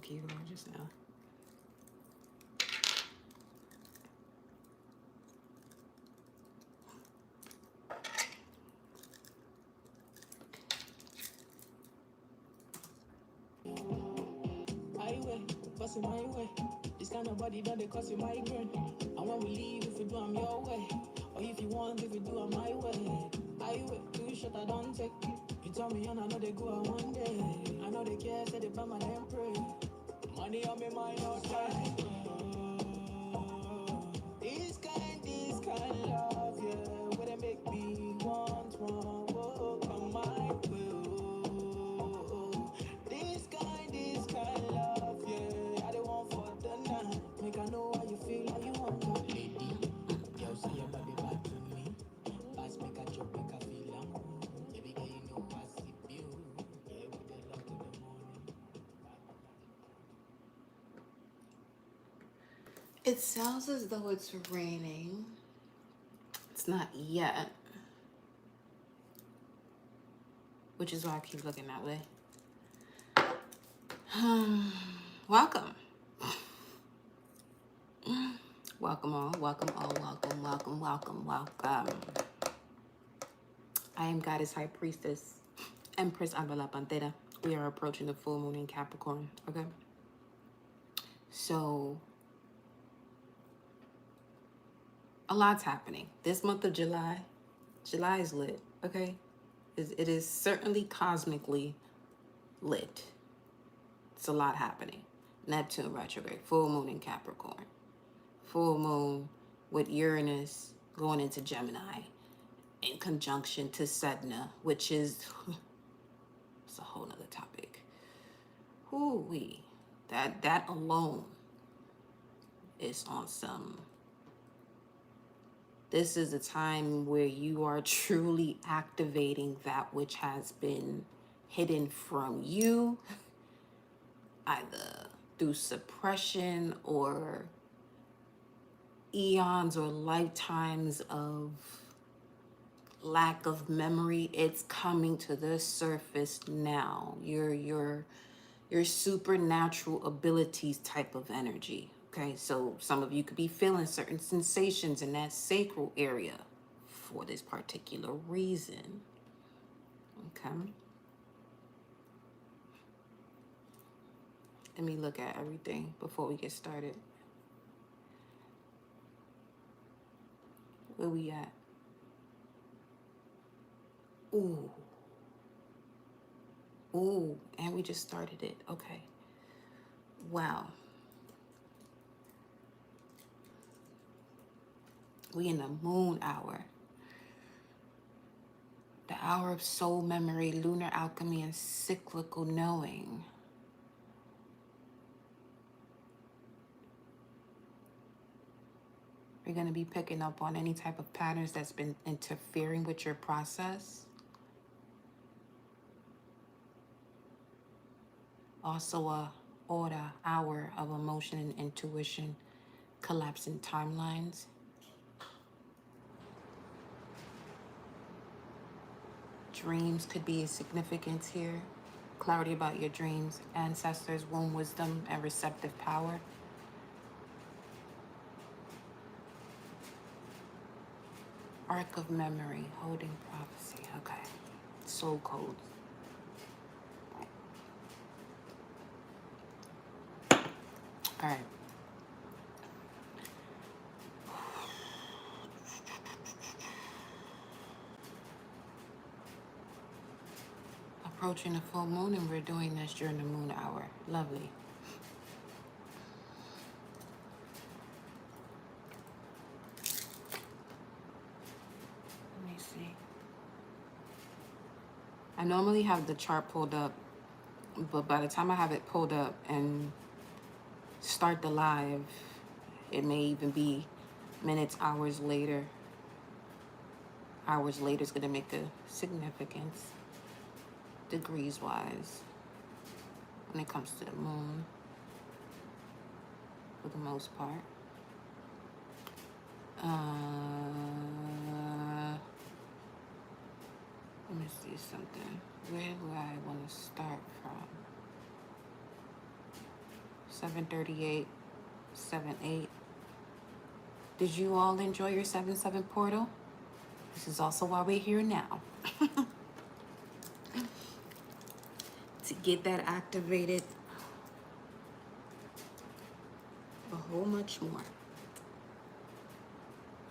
keyboard just now. Busting my way. This kind of body that they cause you migraine. And when we leave, if you do I'm your way. Or if you want, if you do I'm my way. I wait, 2 shot I don't take. You tell me and I know they go out one day. I know they care, say they buy my damn pray. Money on me mind outside. This kind love, yeah. Where they make me want more. Whoa, come my way. This kind love, yeah. I don't want for the night. Make I know how you feel, how you want to. Lady, girl, say your body back to me. Pass make a job, make a feel am. Baby girl, you know I see you. Yeah, with the love to the morning. It sounds as though it's raining. It's not yet, which is why I keep looking that way. Welcome. Welcome all, welcome all, welcome, welcome, welcome, welcome. I am Goddess High Priestess, Empress Alba La Panthera. We are approaching the full moon in Capricorn, okay? So, a lot's happening. This month of July is lit, okay? It is certainly cosmically lit. It's a lot happening. Neptune retrograde, full moon in Capricorn. Full moon with Uranus going into Gemini in conjunction to Sedna, which is, it's a whole nother topic. Hoo-wee. That alone is on some. This is a time where you are truly activating that which has been hidden from you, either through suppression or eons or lifetimes of lack of memory. It's coming to the surface now. Your supernatural abilities type of energy. Okay, so some of you could be feeling certain sensations in that sacral area for this particular reason. Okay. Let me look at everything before we get started. Where we at? Ooh. Ooh, and we just started it. Okay. Wow. We in the moon hour. The hour of soul memory, lunar alchemy, and cyclical knowing. We're going to be picking up on any type of patterns that's been interfering with your process. Also a hour of emotion and intuition, collapsing timelines. Dreams could be a significance here. Clarity about your dreams, ancestors, womb wisdom, and receptive power. Arc of memory, holding prophecy. Okay. Soul codes. All right. Approaching the full moon, and we're doing this during the moon hour. Lovely. Let me see. I normally have the chart pulled up, but by the time I have it pulled up and start the live, it may even be minutes, hours later. Hours later is going to make a significance, degrees wise, when it comes to the moon, for the most part. Let me see something. Where do I want to start from? 7:38, 7:8. Did you all enjoy your 7/7 portal? This is also why we're here now. To get that activated a whole much more.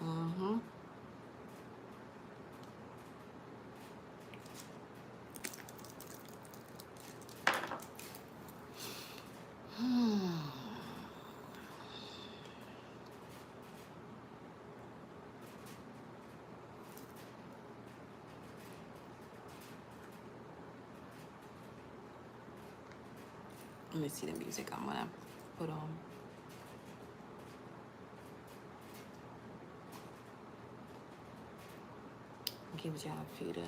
Mm-hmm. Let me see the music I'm gonna put on. Gives y'all a few to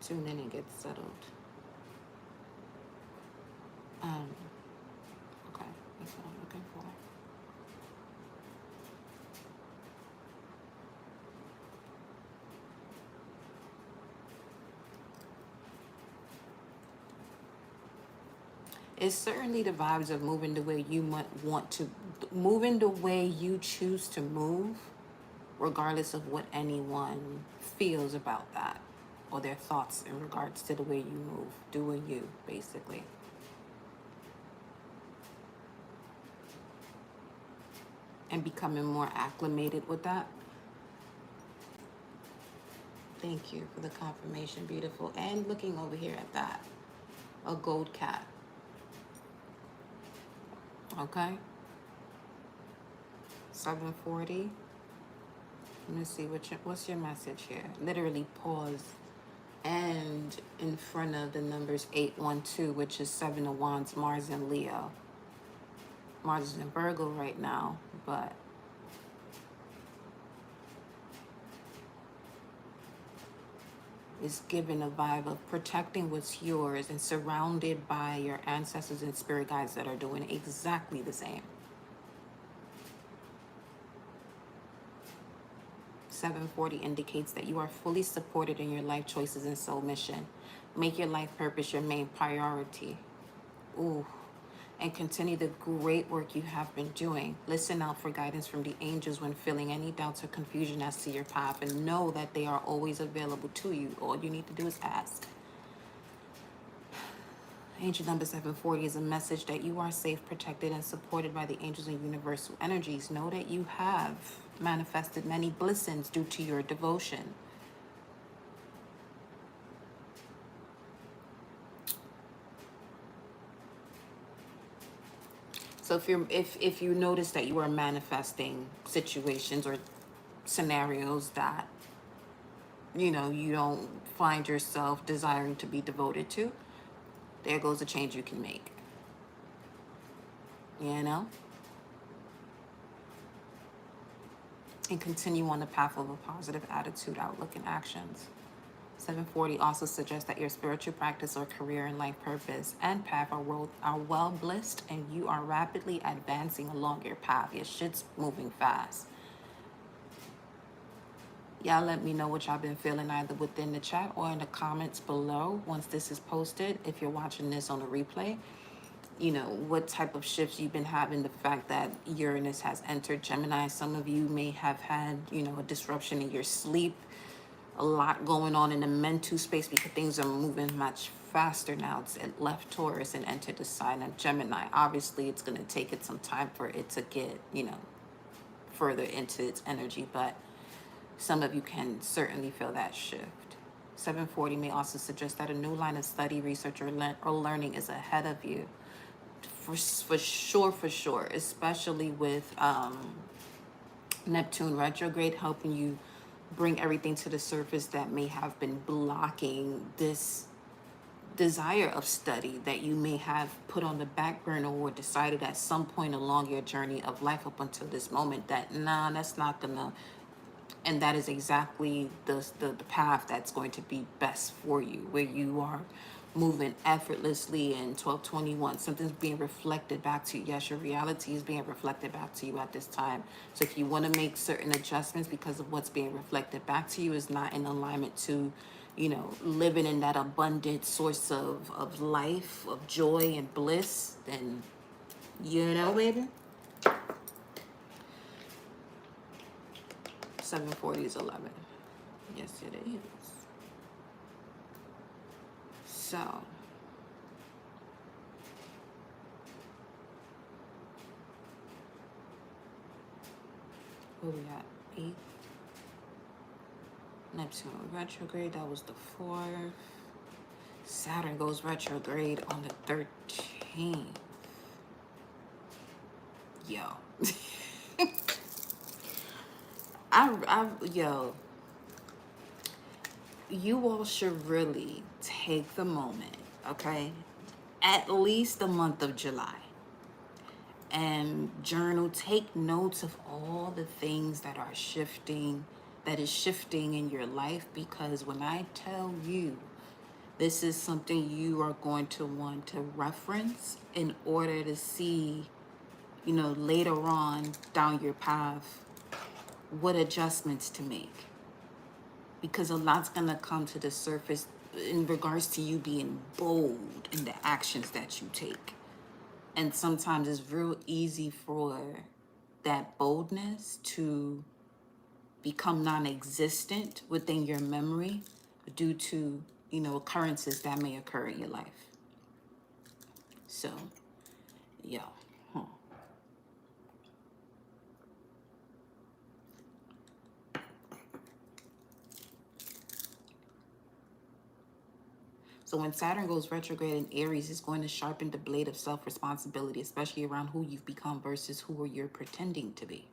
tune in and get settled. Okay, that's what I'm looking for. It's certainly the vibes of moving the way you might want to, moving the way you choose to move, regardless of what anyone feels about that or their thoughts in regards to the way you move, doing you, basically. And becoming more acclimated with that. Thank you for the confirmation, beautiful. And looking over here at that, a gold cat. Okay. 7:40. Let me see what's your message here. Literally pause and in front of the numbers 812, which is 7 of Wands, Mars and Leo. Mars is in Virgo right now, but it's given a vibe of protecting what's yours and surrounded by your ancestors and spirit guides that are doing exactly the same. 7:40 indicates that you are fully supported in your life choices and soul mission. Make your life purpose your main priority. Ooh. And continue the great work you have been doing. Listen out for guidance from the angels when feeling any doubts or confusion as to your path, and know that they are always available to you. All you need to do is ask. Angel number 740 is a message that you are safe, protected, and supported by the angels and universal energies. Know that you have manifested many blessings due to your devotion. So if you notice that you are manifesting situations or scenarios that you don't find yourself desiring to be devoted to, there goes a change you can make. And continue on the path of a positive attitude, outlook, and actions. 740 also suggests that your spiritual practice or career and life purpose and path are well blessed, and you are rapidly advancing along your path. Your shit's moving fast. Y'all let me know what y'all been feeling either within the chat or in the comments below once this is posted. If you're watching this on a replay, what type of shifts you've been having. The fact that Uranus has entered Gemini. Some of you may have had, a disruption in your sleep. A lot going on in the mental space because things are moving much faster now. It's left Taurus and entered the sign of Gemini. Obviously, it's going to take it some time for it to get, further into its energy, but some of you can certainly feel that shift. 740 may also suggest that a new line of study, research, or learning is ahead of you. For sure, especially with Neptune retrograde helping you bring everything to the surface that may have been blocking this desire of study that you may have put on the back burner or decided at some point along your journey of life up until this moment that that's not gonna, and that is exactly the path that's going to be best for you, where you are moving effortlessly in 1221. Something's being reflected back to you. Yes, your reality is being reflected back to you at this time. So if you want to make certain adjustments because of what's being reflected back to you is not in alignment to you know, living in that abundant source of life, of joy and bliss, then, you know, baby. 740 is 11. Yes, it is. So, where we at? 8. Neptune retrograde, that was the 4th. Saturn goes retrograde on the 13th. Yo. Yo, you all should really take the moment, okay? At least the month of July. And journal, take notes of all the things that are shifting, that is shifting in your life, because when I tell you, this is something you are going to want to reference in order to see, you know, later on down your path, what adjustments to make. Because a lot's gonna come to the surface in regards to you being bold in the actions that you take. And sometimes it's real easy for that boldness to become non-existent within your memory due to, you know, occurrences that may occur in your life. So, yeah. So when Saturn goes retrograde in Aries, it's going to sharpen the blade of self-responsibility, especially around who you've become versus who you're pretending to be.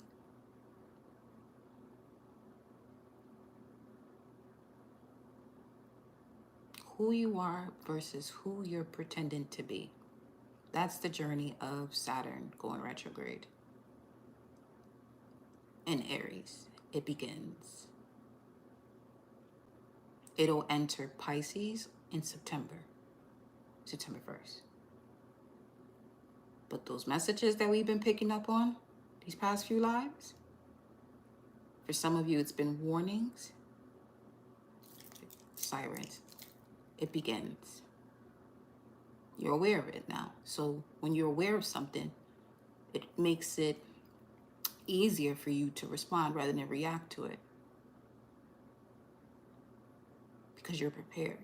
Who you are versus who you're pretending to be. That's the journey of Saturn going retrograde in Aries. It begins. It'll enter Pisces in September 1st. But those messages that we've been picking up on these past few lives, for some of you, it's been warnings, sirens. It begins. You're aware of it now. So when you're aware of something, it makes it easier for you to respond rather than react to it, because you're prepared.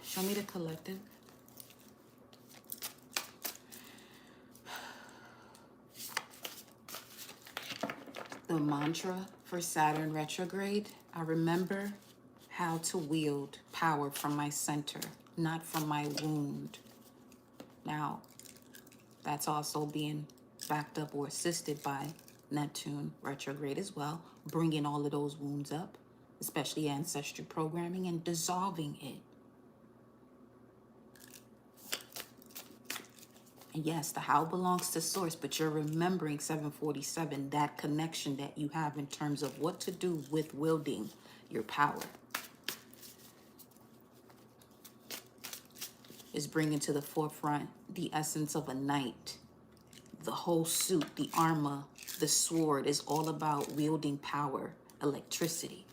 Show me the collective. The mantra for Saturn retrograde: I remember how to wield power from my center, not from my wound. Now, that's also being backed up or assisted by Neptune retrograde as well, bringing all of those wounds up, especially ancestral programming, and dissolving it. And yes, the how belongs to source, but you're remembering 747, that connection that you have in terms of what to do with wielding your power. Is bringing to the forefront the essence of a knight. The whole suit, the armor, the sword is all about wielding power, electricity.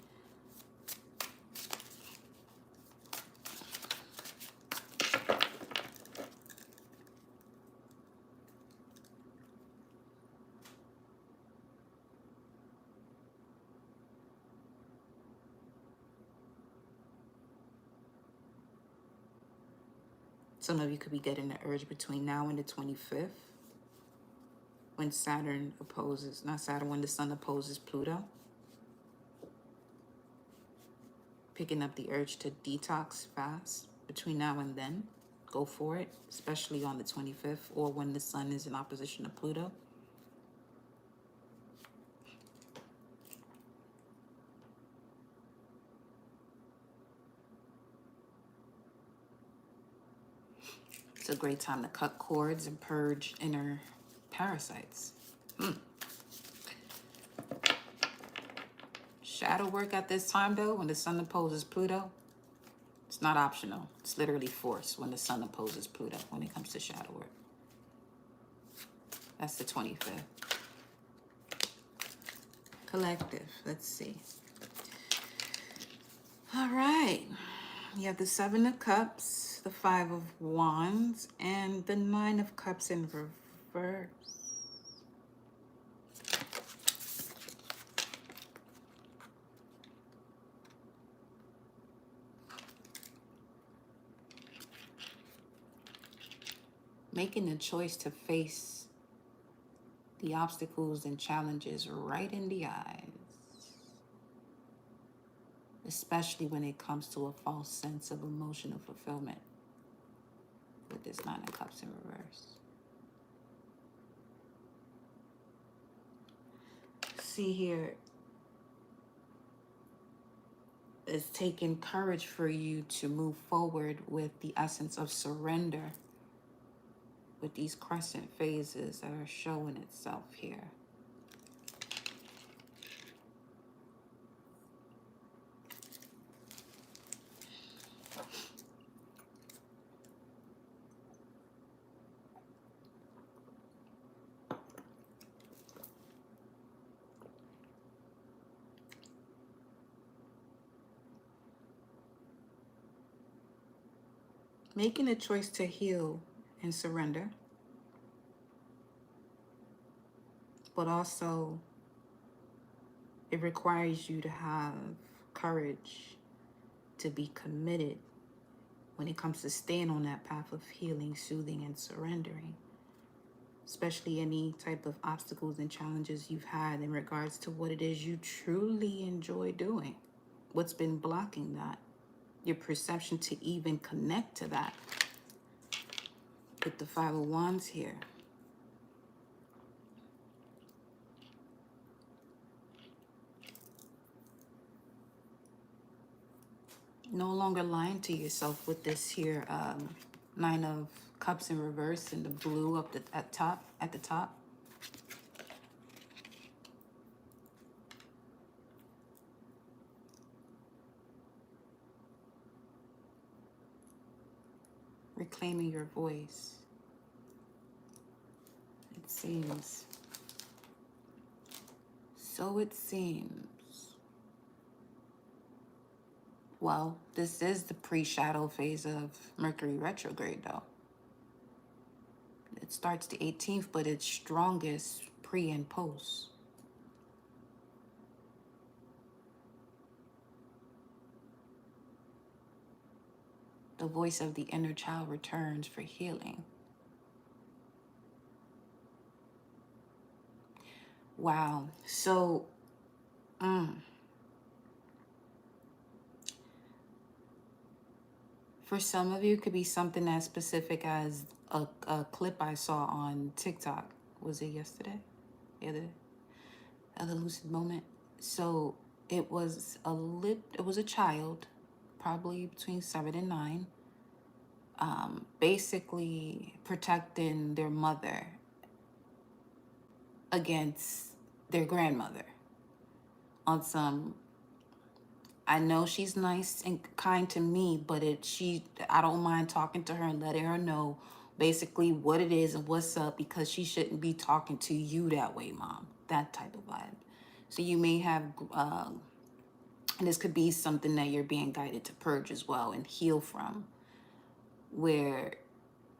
Some of you could be getting the urge between now and the 25th, when Saturn opposes, not Saturn, when the Sun opposes Pluto. Picking up the urge to detox fast between now and then. Go for it, especially on the 25th or when the Sun is in opposition to Pluto. It's a great time to cut cords and purge inner parasites. Shadow work at this time, though, when the Sun opposes Pluto, it's not optional. It's literally forced when the Sun opposes Pluto when it comes to shadow work. That's the 25th. Collective, let's see. All right. You have the Seven of Cups, the Five of Wands, and the Nine of Cups in reverse. Making the choice to face the obstacles and challenges right in the eyes, especially when it comes to a false sense of emotional fulfillment with this Nine of Cups in reverse. See here, it's taking courage for you to move forward with the essence of surrender with these crescent phases that are showing itself here. Making a choice to heal and surrender, but also it requires you to have courage to be committed when it comes to staying on that path of healing, soothing, and surrendering, especially any type of obstacles and challenges you've had in regards to what it is you truly enjoy doing. What's been blocking that? Your perception to even connect to that. With the Five of Wands here. No longer lying to yourself with this here Nine of Cups in reverse and the blue up at the top. Reclaiming your voice. It seems. So it seems. Well, this is the pre-shadow phase of Mercury retrograde though. It starts the 18th, but it's strongest pre and post. The voice of the inner child returns for healing. Wow. So, for some of you, it could be something as specific as a clip I saw on TikTok. Was it yesterday? The other lucid moment. So it was a child, probably between 7 and 9, basically protecting their mother against their grandmother on some, I know she's nice and kind to me, but I don't mind talking to her and letting her know basically what it is and what's up, because she shouldn't be talking to you that way, mom. That type of vibe. So you may have, and this could be something that you're being guided to purge as well and heal from, where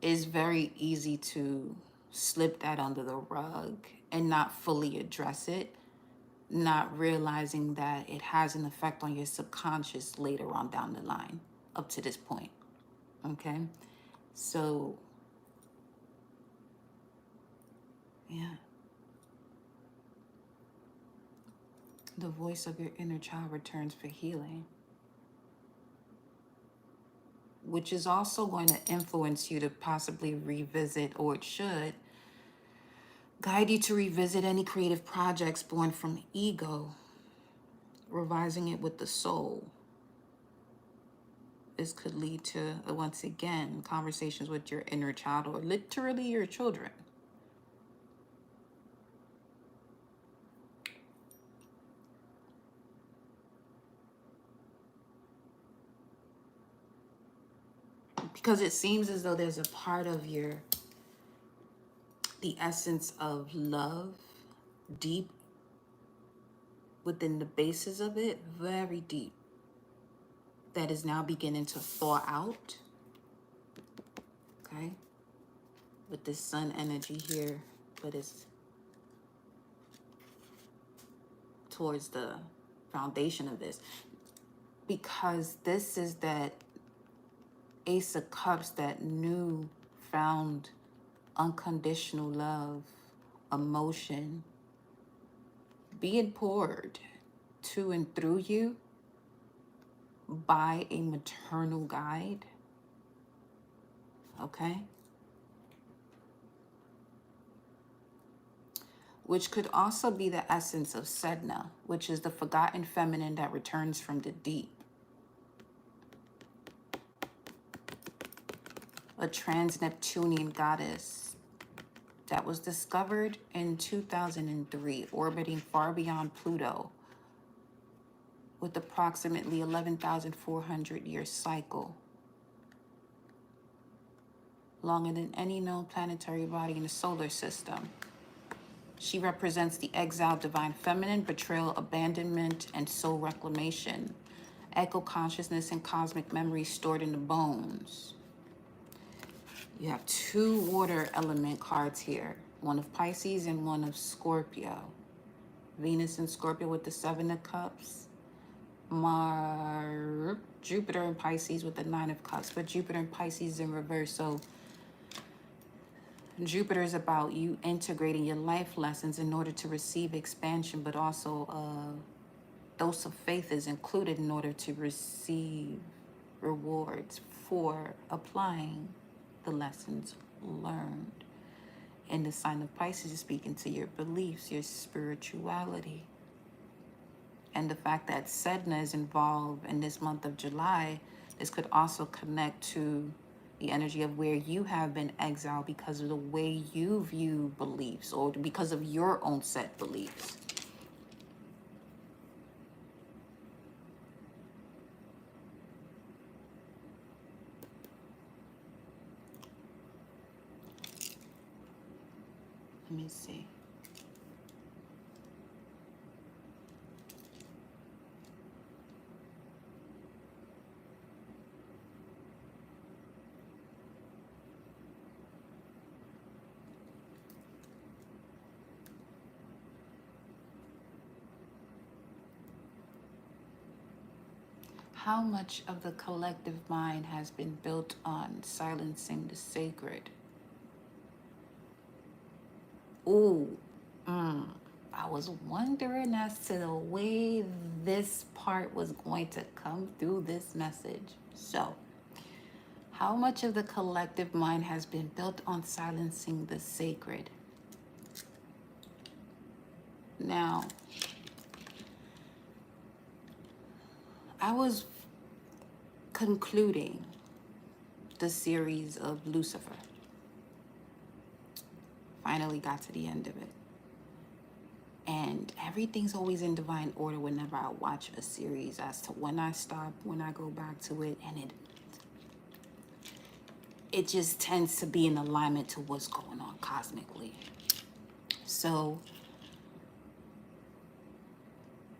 it's very easy to slip that under the rug and not fully address it, not realizing that it has an effect on your subconscious later on down the line up to this point. Okay? So, yeah. The voice of your inner child returns for healing, which is also going to influence you to possibly revisit, or it should guide you to revisit any creative projects born from ego, revising it with the soul. This could lead to, once again, conversations with your inner child or literally your children. Because it seems as though there's a part of the essence of love, deep within the basis of it, very deep. that is now beginning to thaw out, okay? With this sun energy here, but it's towards the foundation of this. Because this is that Ace of Cups, that new found unconditional love, emotion, being poured to and through you by a maternal guide, okay? Which could also be the essence of Sedna, which is the forgotten feminine that returns from the deep. A trans-Neptunian goddess that was discovered in 2003, orbiting far beyond Pluto, with approximately 11,400 year cycle, longer than any known planetary body in the solar system. She represents the exiled divine feminine, betrayal, abandonment, and soul reclamation, echo consciousness and cosmic memory stored in the bones. You have two water element cards here, one of Pisces and one of Scorpio. Venus and Scorpio with the Seven of Cups. Jupiter and Pisces with the Nine of Cups, but Jupiter and Pisces in reverse. So Jupiter is about you integrating your life lessons in order to receive expansion, but also a dose of faith is included in order to receive rewards for applying the lessons learned. And the sign of Pisces is speaking to your beliefs, your spirituality. And the fact that Sedna is involved in this month of July, this could also connect to the energy of where you have been exiled because of the way you view beliefs or because of your own set beliefs. Let me see. How much of the collective mind has been built on silencing the sacred? Ooh, I was wondering as to the way this part was going to come through this message. So, how much of the collective mind has been built on silencing the sacred? Now, I was concluding the series of Lucifer. Finally got to the end of it. And everything's always in divine order whenever I watch a series as to when I stop, when I go back to it, and it just tends to be in alignment to what's going on cosmically. So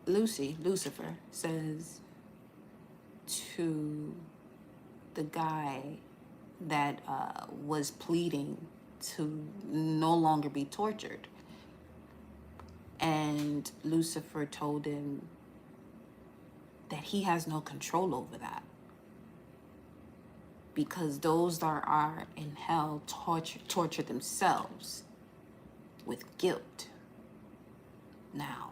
Lucifer says to the guy that was pleading to no longer be tortured. And Lucifer told him that he has no control over that, because those that are in hell torture themselves with guilt. Now,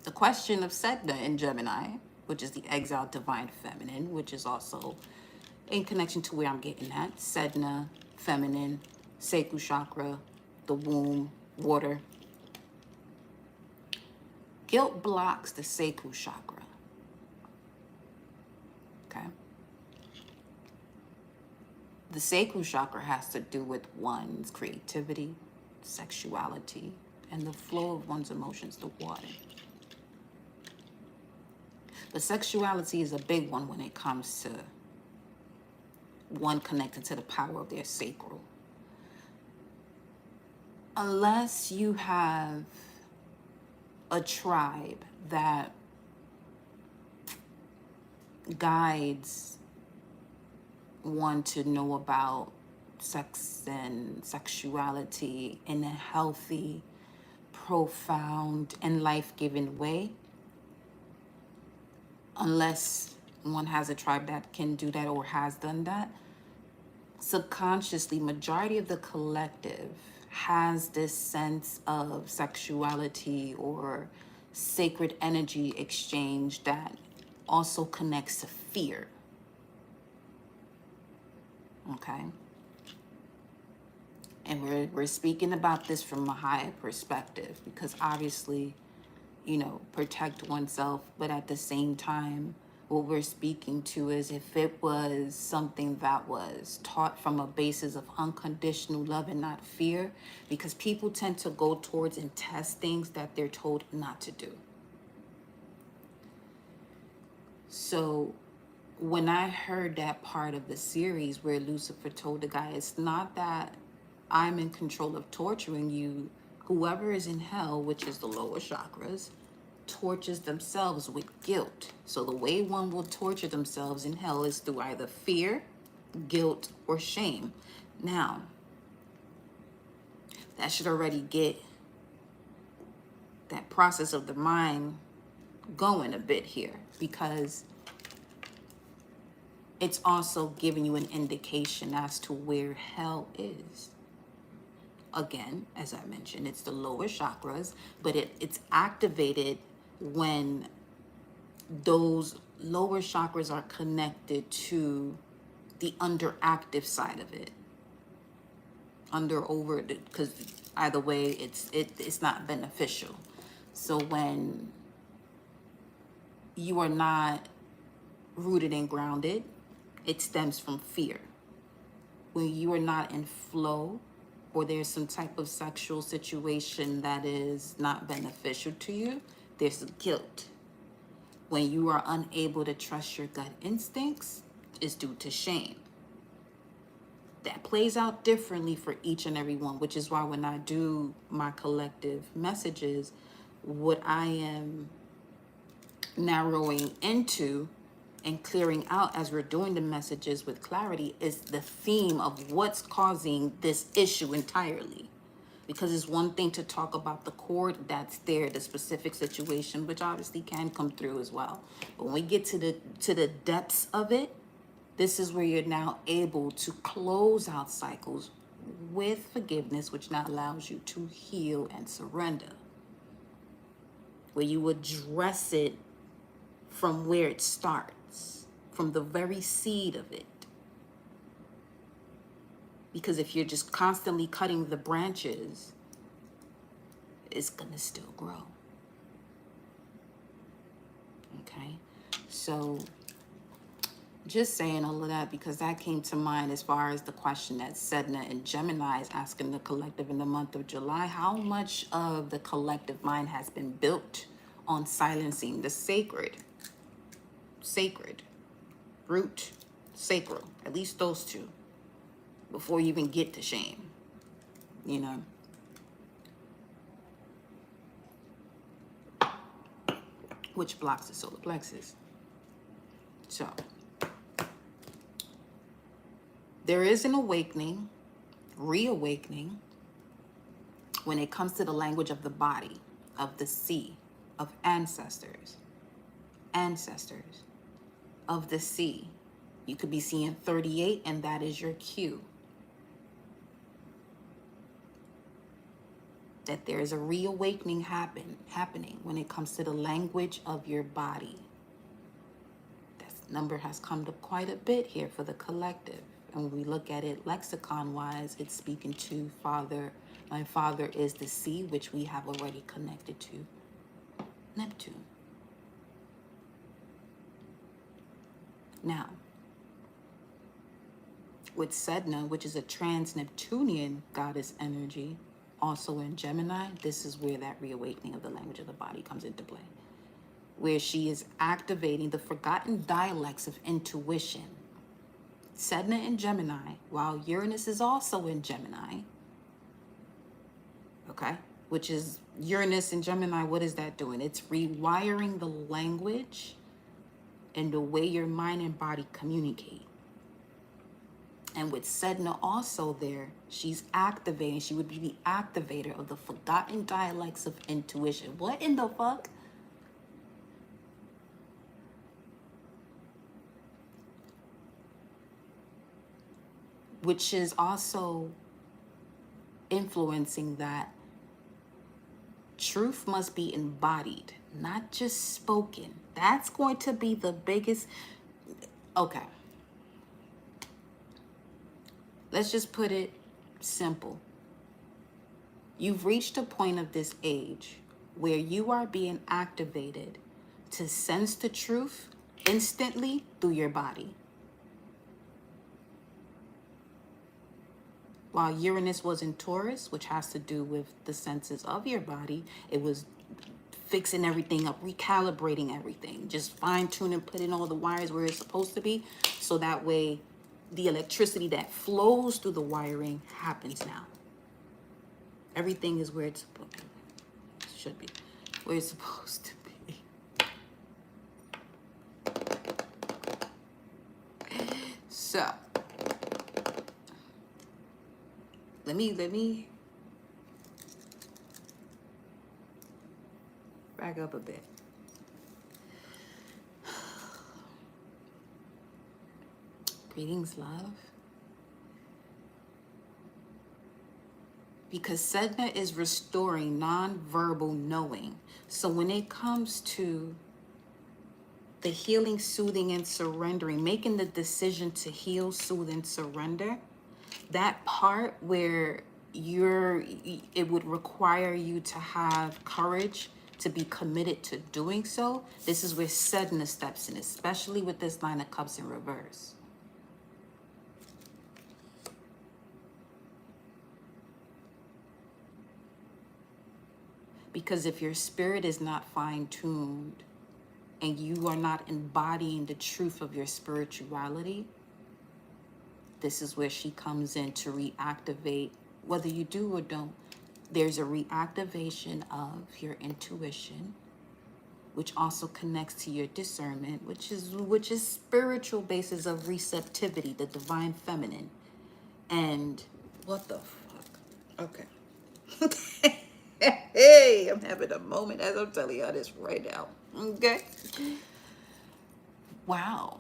the question of Sedna in Gemini, which is the exiled divine feminine, which is also in connection to where I'm getting at. Sedna, feminine, sacral chakra, the womb, water. Guilt blocks the sacral chakra. Okay? The sacral chakra has to do with one's creativity, sexuality, and the flow of one's emotions, the water. But sexuality is a big one when it comes to one connected to the power of their sacral. Unless you have a tribe that guides want to know about sex and sexuality in a healthy, profound, and life-giving way, unless one has a tribe that can do that or has done that. Subconsciously, majority of the collective has this sense of sexuality or sacred energy exchange that also connects to fear. Okay? And we're speaking about this from a higher perspective, because obviously, you know, protect oneself, but at the same time, what we're speaking to is if it was something that was taught from a basis of unconditional love and not fear, because people tend to go towards and test things that they're told not to do. So when I heard that part of the series where Lucifer told the guy, it's not that I'm in control of torturing you. Whoever is in hell, which is the lower chakras, tortures themselves with guilt. So the way one will torture themselves in hell is through either fear, guilt, or shame. Now, that should already get that process of the mind going a bit here, because it's also giving you an indication as to where hell is. Again, as I mentioned, it's the lower chakras, but it's activated when those lower chakras are connected to the underactive side of it. Because either way, it's not beneficial. So when you are not rooted and grounded, it stems from fear. When you are not in flow, or there's some type of sexual situation that is not beneficial to you, there's guilt. When you are unable to trust your gut instincts, is due to shame. That plays out differently for each and every one, which is why when I do my collective messages, what I am narrowing into and clearing out as we're doing the messages with clarity is the theme of what's causing this issue entirely. Because it's one thing to talk about the core that's there, the specific situation, which obviously can come through as well. But when we get to the depths of it, this is where you're now able to close out cycles with forgiveness, which now allows you to heal and surrender. Where you address it from where it starts, from the very seed of it. Because if you're just constantly cutting the branches, it's gonna still grow. Okay? So just saying all of that because that came to mind as far as the question that Sedna and Gemini is asking the collective in the month of July. How much of the collective mind has been built on silencing the sacred, root, sacral, at least those two, before you even get to shame, you know? Which blocks the solar plexus. So, there is an awakening, reawakening, when it comes to the language of the body, of the sea, of ancestors, of the sea. You could be seeing 38, and that is your cue. That there is a reawakening happening when it comes to the language of your body. That number has come to quite a bit here for the collective. And when we look at it lexicon-wise, it's speaking to father. My father is the sea, which we have already connected to Neptune. Now, with Sedna, which is a trans-Neptunian goddess energy, also in Gemini, this is where that reawakening of the language of the body comes into play. Where she is activating the forgotten dialects of intuition. Sedna in Gemini, while Uranus is also in Gemini, okay? Which is Uranus in Gemini, what is that doing? It's rewiring the language and the way your mind and body communicate. And with Sedna also there, she's activating. She would be the activator of the forgotten dialects of intuition. What in the fuck? Which is also influencing that truth must be embodied, not just spoken. That's going to be the biggest. Okay. Let's just put it simple. You've reached a point of this age where you are being activated to sense the truth instantly through your body. While Uranus was in Taurus, which has to do with the senses of your body, it was fixing everything up, recalibrating everything, just fine-tuning, putting all the wires where it's supposed to be, so that way the electricity that flows through the wiring happens now. Everything is where it's should be, where it's supposed to be. So let me back up a bit. Greetings, love. Because Sedna is restoring non-verbal knowing. So when it comes to the healing, soothing, and surrendering, making the decision to heal, soothe, and surrender, that part where it would require you to have courage to be committed to doing so, this is where Sedna steps in, especially with this Nine of Cups in reverse. Because if your spirit is not fine-tuned and you are not embodying the truth of your spirituality, this is where she comes in to reactivate, whether you do or don't. There's a reactivation of your intuition, which also connects to your discernment, which is spiritual basis of receptivity, the divine feminine. And what the fuck? Okay. Hey, I'm having a moment as I'm telling y'all this right now. Okay. Wow.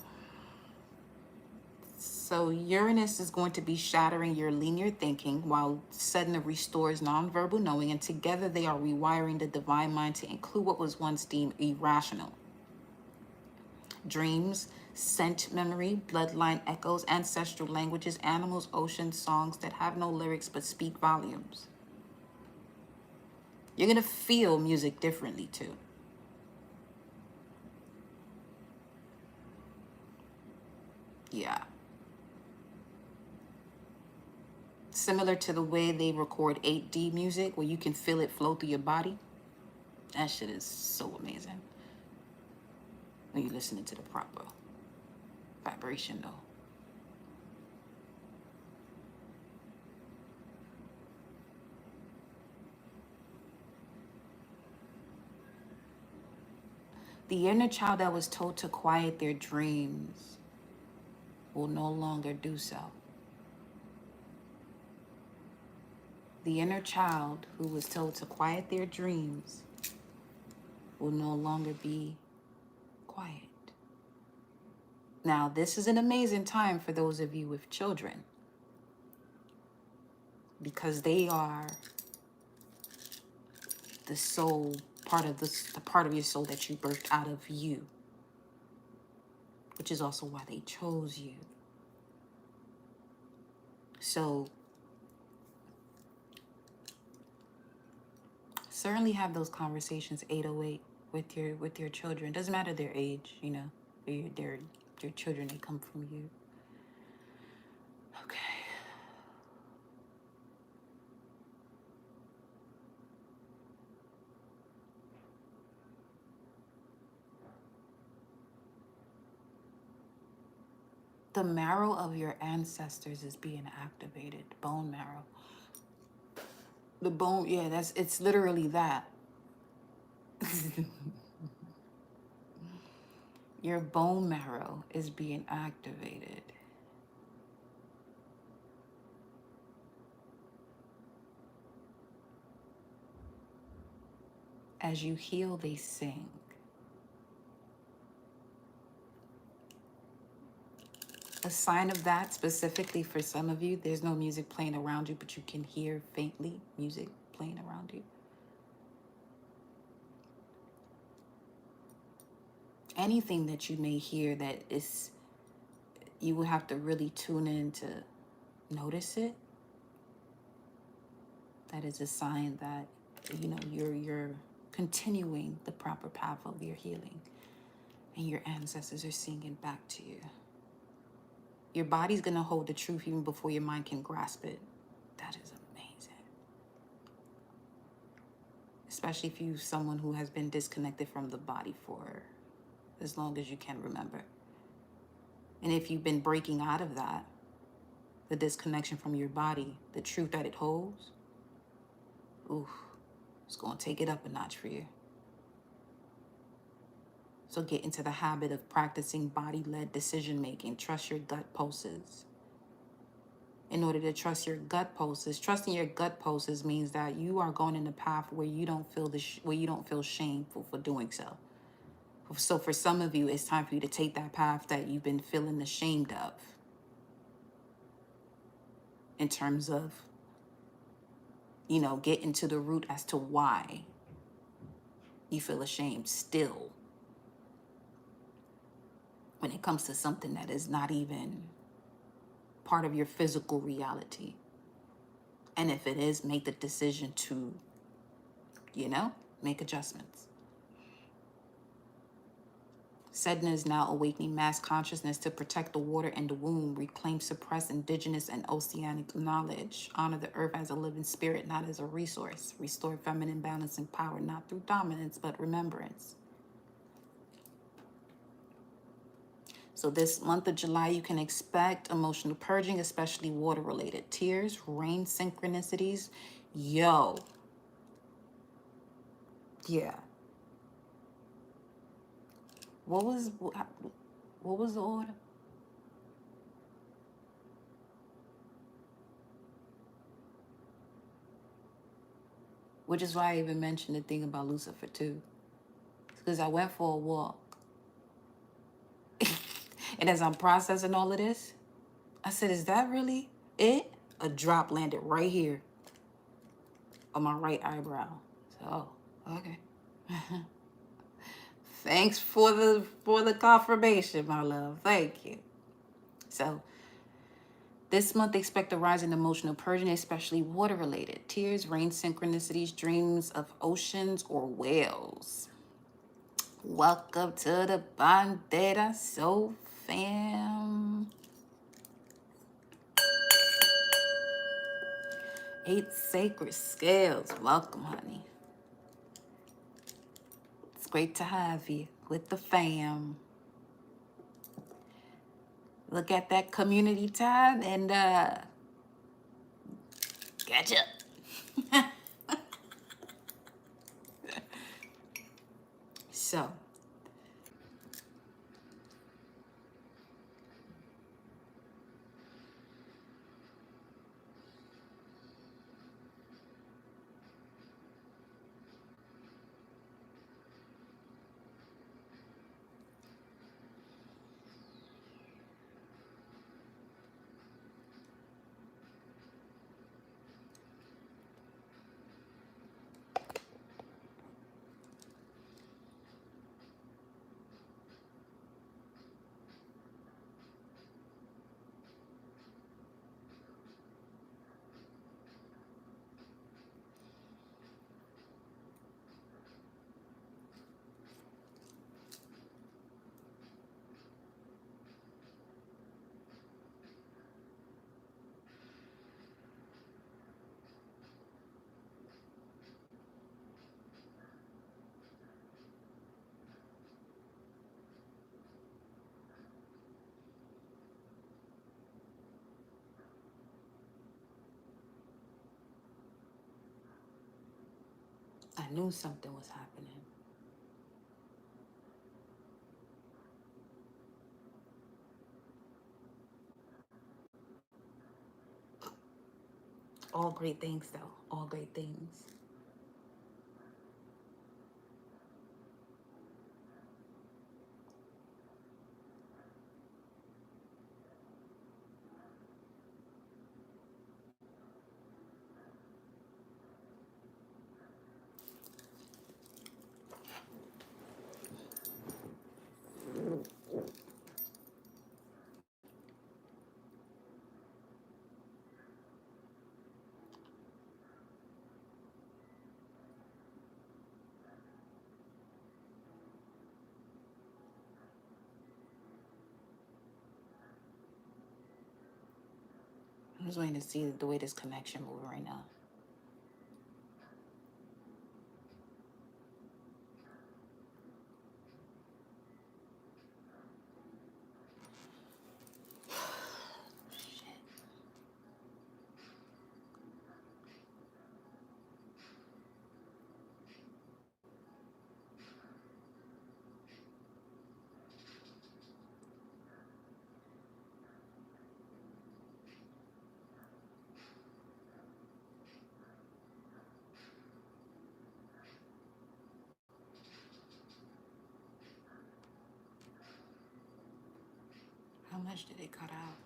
So Uranus is going to be shattering your linear thinking, while Sedna restores nonverbal knowing, and together they are rewiring the divine mind to include what was once deemed irrational. Dreams, scent memory, bloodline echoes, ancestral languages, animals, oceans, songs that have no lyrics but speak volumes. You're going to feel music differently too. Yeah. Similar to the way they record 8D music, where you can feel it flow through your body. That shit is so amazing when you're listening to the proper vibration though. The inner child that was told to quiet their dreams will no longer do so. The inner child who was told to quiet their dreams will no longer be quiet. Now, this is an amazing time for those of you with children, because they are the soul part of the part of your soul that you birthed out of you, which is also why they chose you. So certainly have those conversations 808 with your children. Doesn't matter their age, you know. They're children, they come from you. Okay. The marrow of your ancestors is being activated. Bone marrow. The bone, yeah, it's literally that. Your bone marrow is being activated. As you heal, they sing. A sign of that, specifically for some of you, there's no music playing around you, but you can hear faintly music playing around you. Anything that you may hear that is, you will have to really tune in to notice it. That is a sign that, you know, you're continuing the proper path of your healing, and your ancestors are singing back to you. Your body's gonna hold the truth even before your mind can grasp it. That is amazing. Especially if you're someone who has been disconnected from the body for as long as you can remember. And if you've been breaking out of that, the disconnection from your body, the truth that it holds, oof, it's gonna take it up a notch for you. So get into the habit of practicing body-led decision-making. Trust your gut pulses. In order to trust your gut pulses, trusting your gut pulses means that you are going in a path where you don't feel where you don't feel shameful for doing so. So for some of you, it's time for you to take that path that you've been feeling ashamed of. In terms of, you know, getting to the root as to why you feel ashamed still, when it comes to something that is not even part of your physical reality. And if it is, make the decision to, you know, make adjustments. Sedna is now awakening mass consciousness to protect the water and the womb, reclaim suppressed indigenous and oceanic knowledge, honor the earth as a living spirit, not as a resource, restore feminine balance and power, not through dominance, but remembrance. So this month of July, you can expect emotional purging, especially water-related. Tears, rain synchronicities. Yo. Yeah. What was the order? Which is why I even mentioned the thing about Lucifer too. Because I went for a walk. And as I'm processing all of this, I said, is that really it? A drop landed right here on my right eyebrow. So, okay. Thanks for the confirmation, my love. Thank you. So, this month, expect a rise in emotional purging, especially water-related. Tears, rain synchronicities, dreams of oceans or whales. Welcome to the Panthera Soul Fam. 8 sacred scales. Welcome, honey. It's great to have you with the fam. Look at that community time and catch up. So, I knew something was happening. All great things, though. All great things. I'm just waiting to see the way this connection moving right now. How much did it cut out?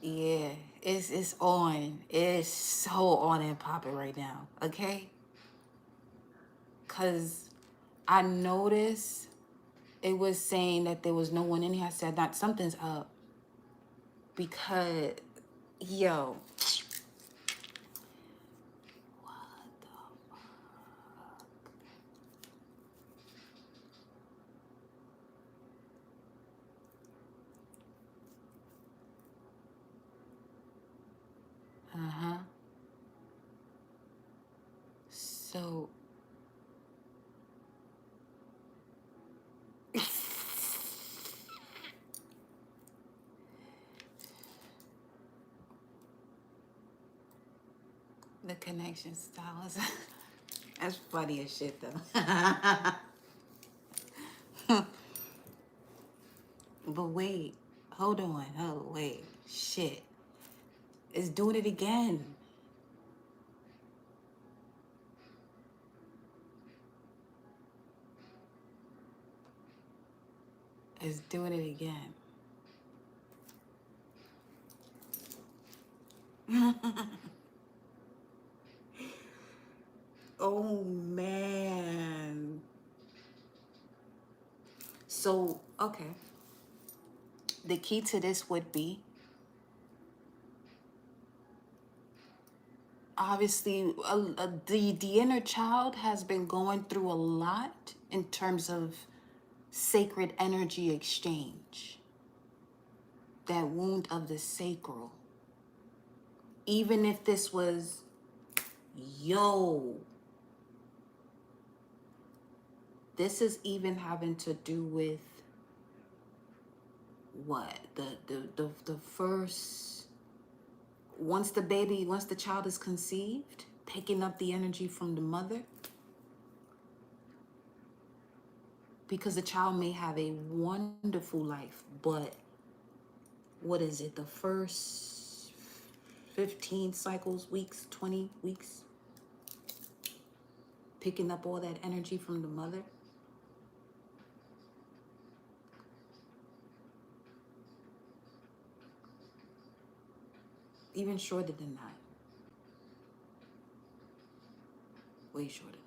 Yeah, it's on. It's so on and popping right now. Okay, cause I noticed it was saying that there was no one in here. I said that something's up because yo, what the uh-huh. So the connection style is that's funny as shit though. But wait, hold on. Oh wait, shit, it's doing it again. It's doing it again. Oh man. So okay, the key to this would be obviously the inner child has been going through a lot in terms of sacred energy exchange, that wound of the sacral. Even if this was, yo, this is even having to do with what the first, once the child is conceived, picking up the energy from the mother, because the child may have a wonderful life, but what is it, the first 15 cycles, weeks, 20 weeks, picking up all that energy from the mother, even shorter than that, way shorter than that.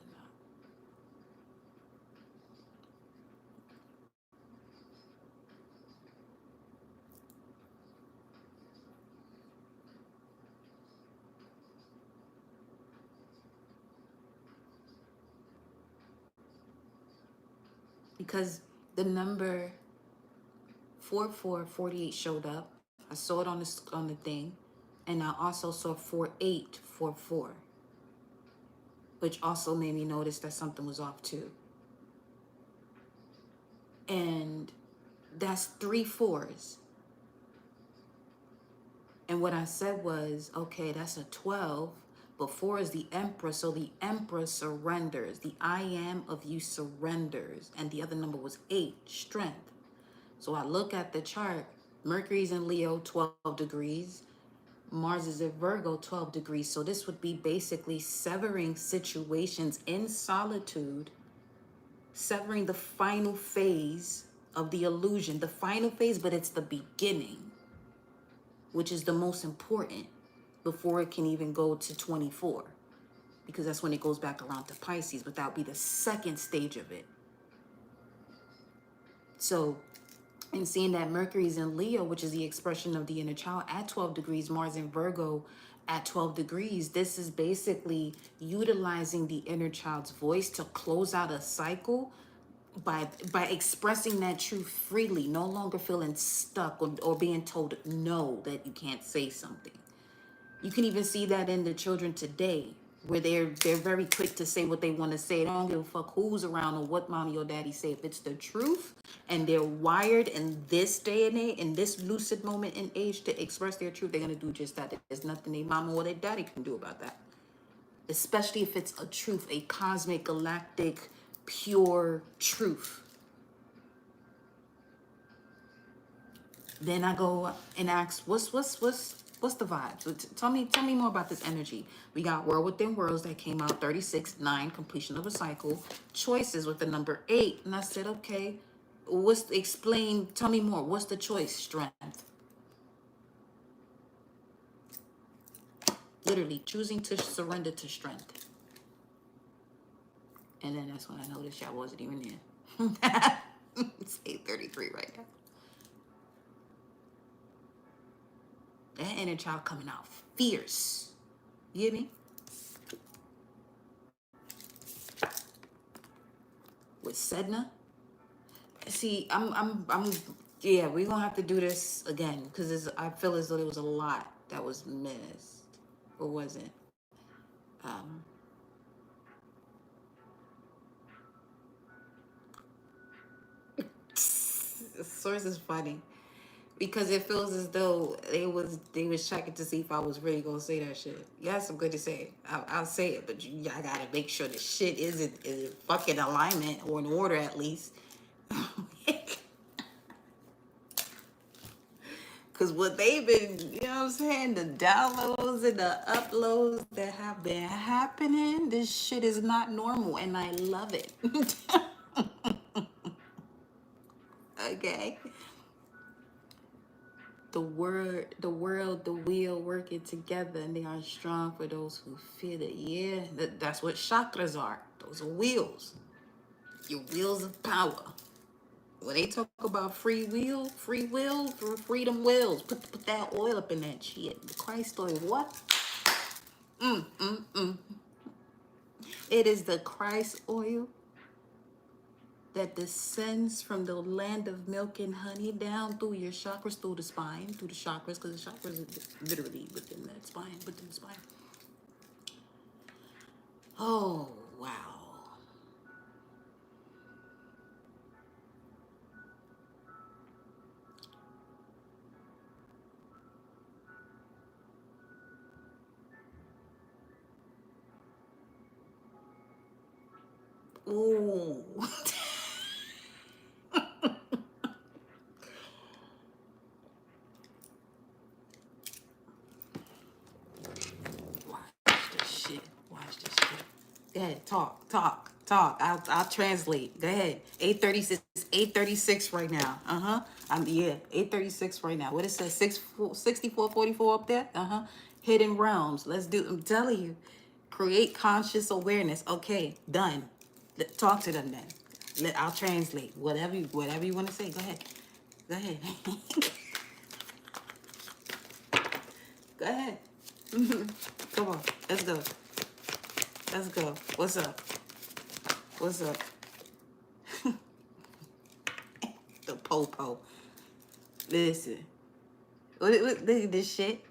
Because the number 4448 showed up. I saw it on the thing, and I also saw 4844, which also made me notice that something was off too. And that's 3 4s. And what I said was, okay, that's a 12, but 4 is the Emperor, so the Emperor surrenders. The I am of you surrenders. And the other number was 8, strength. So I look at the chart. Mercury's in Leo, 12 degrees. Mars is in Virgo, 12 degrees. So this would be basically severing situations in solitude, severing the final phase of the illusion, the final phase, but it's the beginning, which is the most important before it can even go to 24, because that's when it goes back around to Pisces, but that would be the second stage of it. So, and seeing that Mercury's in Leo, which is the expression of the inner child, at 12 degrees, Mars in Virgo at 12 degrees, this is basically utilizing the inner child's voice to close out a cycle by expressing that truth freely, no longer feeling stuck or being told no, that you can't say something. You can even see that in the children today, where they're very quick to say what they want to say. They don't give a fuck who's around or what mommy or daddy say. If it's the truth and they're wired in this day and age, in this lucid moment in age, to express their truth, they're gonna do just that. There's nothing their mama or their daddy can do about that. Especially if it's a truth, a cosmic, galactic, pure truth. Then I go and ask, what's the vibe? So tell me more about this energy. We got World Within Worlds that came out 36-9, completion of a cycle, choices with the number 8, and I said, okay, tell me more. What's the choice? Strength. Literally choosing to surrender to strength. And then that's when I noticed y'all wasn't even there. It's 8:33 right now. That inner child coming out fierce. You hear me? With Sedna. See, I'm yeah, we're gonna have to do this again, because I feel as though there was a lot that was missed. Or wasn't. The source is funny. Because it feels as though they was checking to see if I was really gonna say that shit. You got some good to say. I'll say it, but I gotta make sure the shit is in fucking alignment or in order at least. Cause what they've been, you know what I'm saying, the downloads and the uploads that have been happening, this shit is not normal, and I love it. Okay. The world, the wheel working together, and they are strong for those who feel it. Yeah, that's what chakras are. Those are wheels. Your wheels of power. When they talk about free will, for freedom wheels. Put that oil up in that shit. The Christ oil. What? It is the Christ oil that descends from the land of milk and honey down through your chakras, through the spine, through the chakras, because the chakras are literally within that spine, within the spine. Oh, wow. Ooh. Watch this shit. Watch this shit. Go ahead, talk. I'll translate. Go ahead. 8:36. 8:36 right now. I'm 8:36 right now. What it says? 64:44 up there. Hidden realms. Let's do. I'm telling you. Create conscious awareness. Okay, done. Talk to them then. I'll translate. Whatever you want to say. Go ahead. Go ahead. Go ahead. Come on. Let's go. Let's go. What's up? What's up? The popo. Listen. Look at this shit.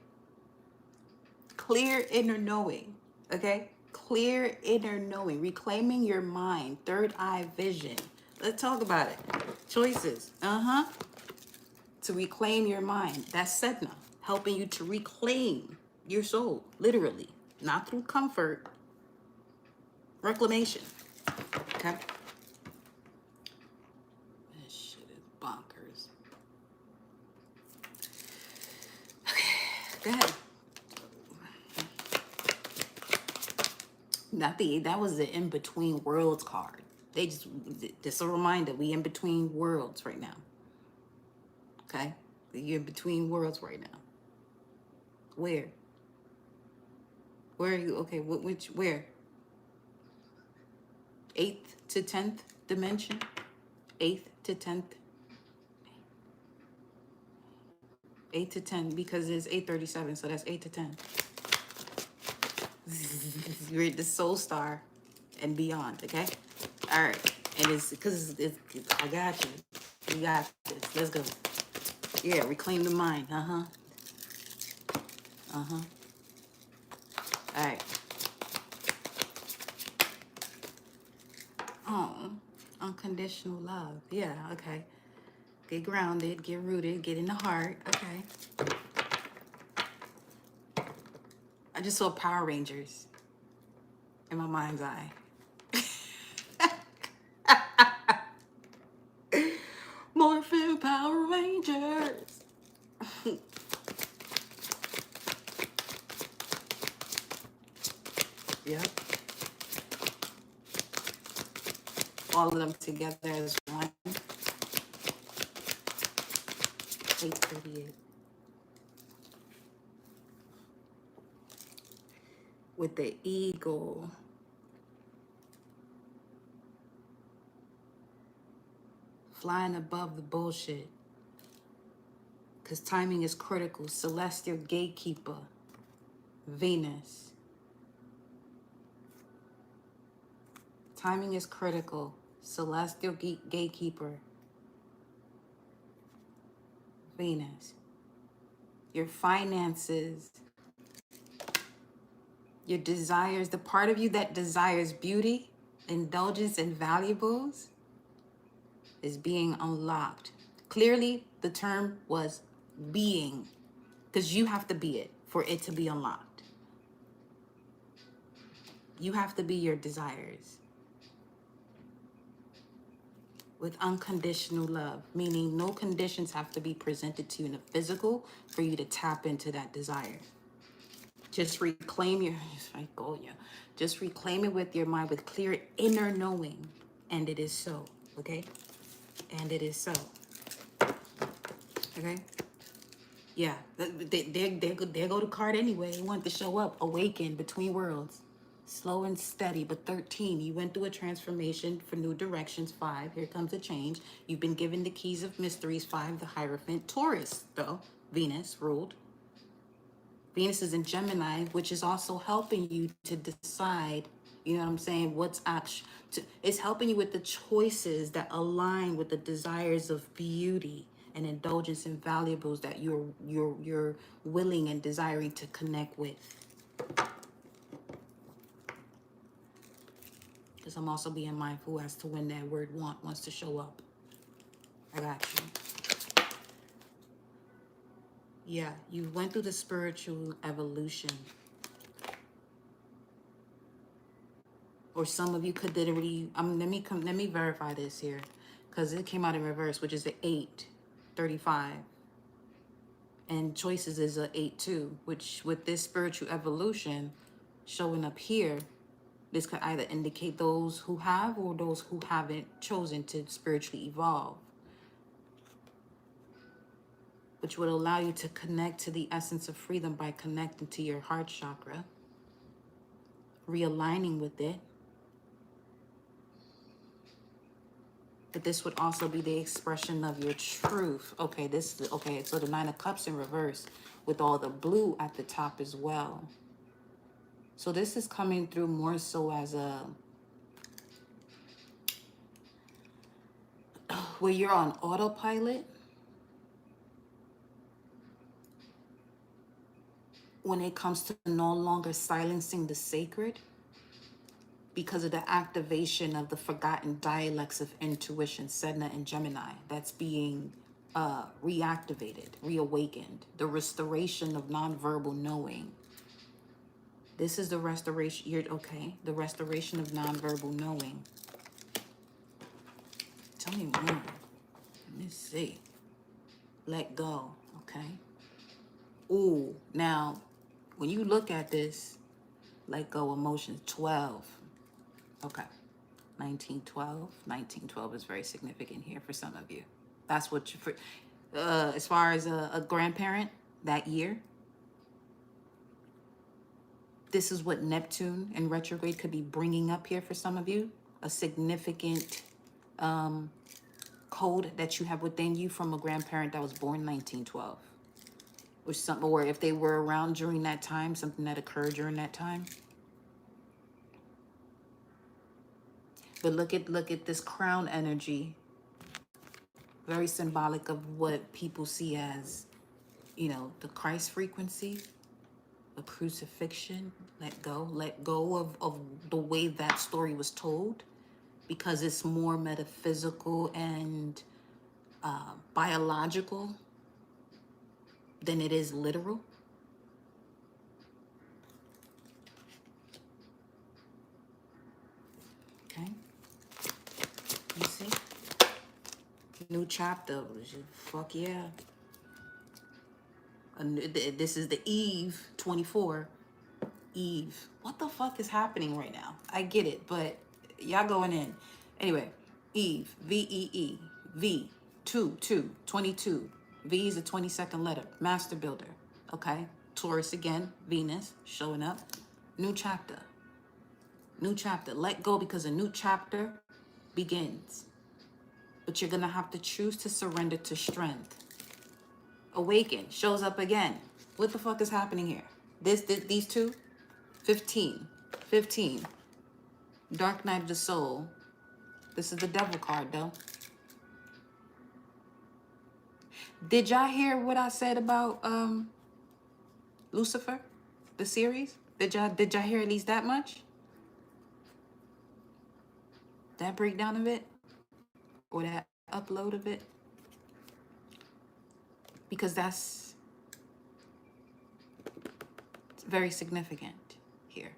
Clear inner knowing. Okay? Clear inner knowing. Reclaiming your mind. Third eye vision. Let's talk about it. Choices. To reclaim your mind. That's Sedna. Helping you to reclaim your soul. Literally. Not through comfort. Reclamation. Okay? This shit is bonkers. Go ahead. That was the in between worlds card. They just a reminder, we in between worlds right now. Okay? You're in between worlds right now. Where? Where are you? Okay, where? 8th to 10th dimension? 8th to 10th? 8 to 10, because it's 8:37, so that's 8 to 10. You're at the soul star and beyond, okay? All right. And it's because I got you. You got this. Let's go. Yeah, reclaim the mind. Uh-huh. Uh-huh. All right. Oh, unconditional love. Yeah, okay. Get grounded, get rooted, get in the heart. Okay. I just saw Power Rangers in my mind's eye. Morphin Power Rangers. Yep. All of them together as one. 838. With the eagle. Flying above the bullshit. Because timing is critical. Celestial gatekeeper. Venus. Timing is critical. Celestial gatekeeper. Venus. Your finances. Your desires. The part of you that desires beauty, indulgence, and valuables is being unlocked. Clearly, the term was being, because you have to be it for it to be unlocked. You have to be your desires with unconditional love, meaning no conditions have to be presented to you in the physical for you to tap into that desire. Just reclaim just reclaim it with your mind with clear inner knowing, and it is so. Okay, and it is so. Okay. Yeah, there go the card anyway. It wanted to show up, awaken, between worlds. Slow and steady, but 13. You went through a transformation for new directions. 5, here comes a change. You've been given the keys of mysteries. 5, the Hierophant. Taurus, though, Venus ruled. Venus is in Gemini, which is also helping you to decide, you know what I'm saying, it's helping you with the choices that align with the desires of beauty and indulgence and valuables that you're willing and desiring to connect with. Because I'm also being mindful as to when that word want wants to show up. I got you. Yeah, you went through the spiritual evolution. Or some of you could literally, let me verify this here, because it came out in reverse, which is the 8:35. And choices is a 8-2, which with this spiritual evolution showing up here, this could either indicate those who have or those who haven't chosen to spiritually evolve, which would allow you to connect to the essence of freedom by connecting to your heart chakra, realigning with it. But this would also be the expression of your truth. Okay, so the 9 of Cups in reverse with all the blue at the top as well. So this is coming through more so as where you're on autopilot when it comes to no longer silencing the sacred because of the activation of the forgotten dialects of intuition, Sedna and Gemini, that's being reactivated, reawakened, the restoration of nonverbal knowing. This is the restoration, the restoration of nonverbal knowing. Tell me more. Let me see. Let go, okay? Ooh, now, when you look at this, let go emotions, 12. Okay. 1912 is very significant here for some of you. That's what you, for, as far as a grandparent that year, this is what Neptune in retrograde could be bringing up here for some of you. A significant code that you have within you from a grandparent that was born 1912. Or something, or if they were around during that time, something that occurred during that time. But look at this crown energy. Very symbolic of what people see as, you know, the Christ frequency, the crucifixion. Let go of the way that story was told, because it's more metaphysical and biological than it is literal. Okay, you see? New chapter. Fuck yeah. This is the Eve 24. Eve. What the fuck is happening right now? I get it, but y'all going in. Anyway, Eve. V-E-E. V. 22. V is a 22nd letter. Master builder. Okay. Taurus again. Venus showing up. New chapter. New chapter. Let go, because a new chapter begins. But you're going to have to choose to surrender to strength. Awaken shows up again. What the fuck is happening here? These two? 15. Dark Night of the Soul. This is the devil card, though. Did y'all hear what I said about Lucifer, the series? Did y'all hear at least that much? That breakdown of it? Or that upload of it? Because that's very significant here.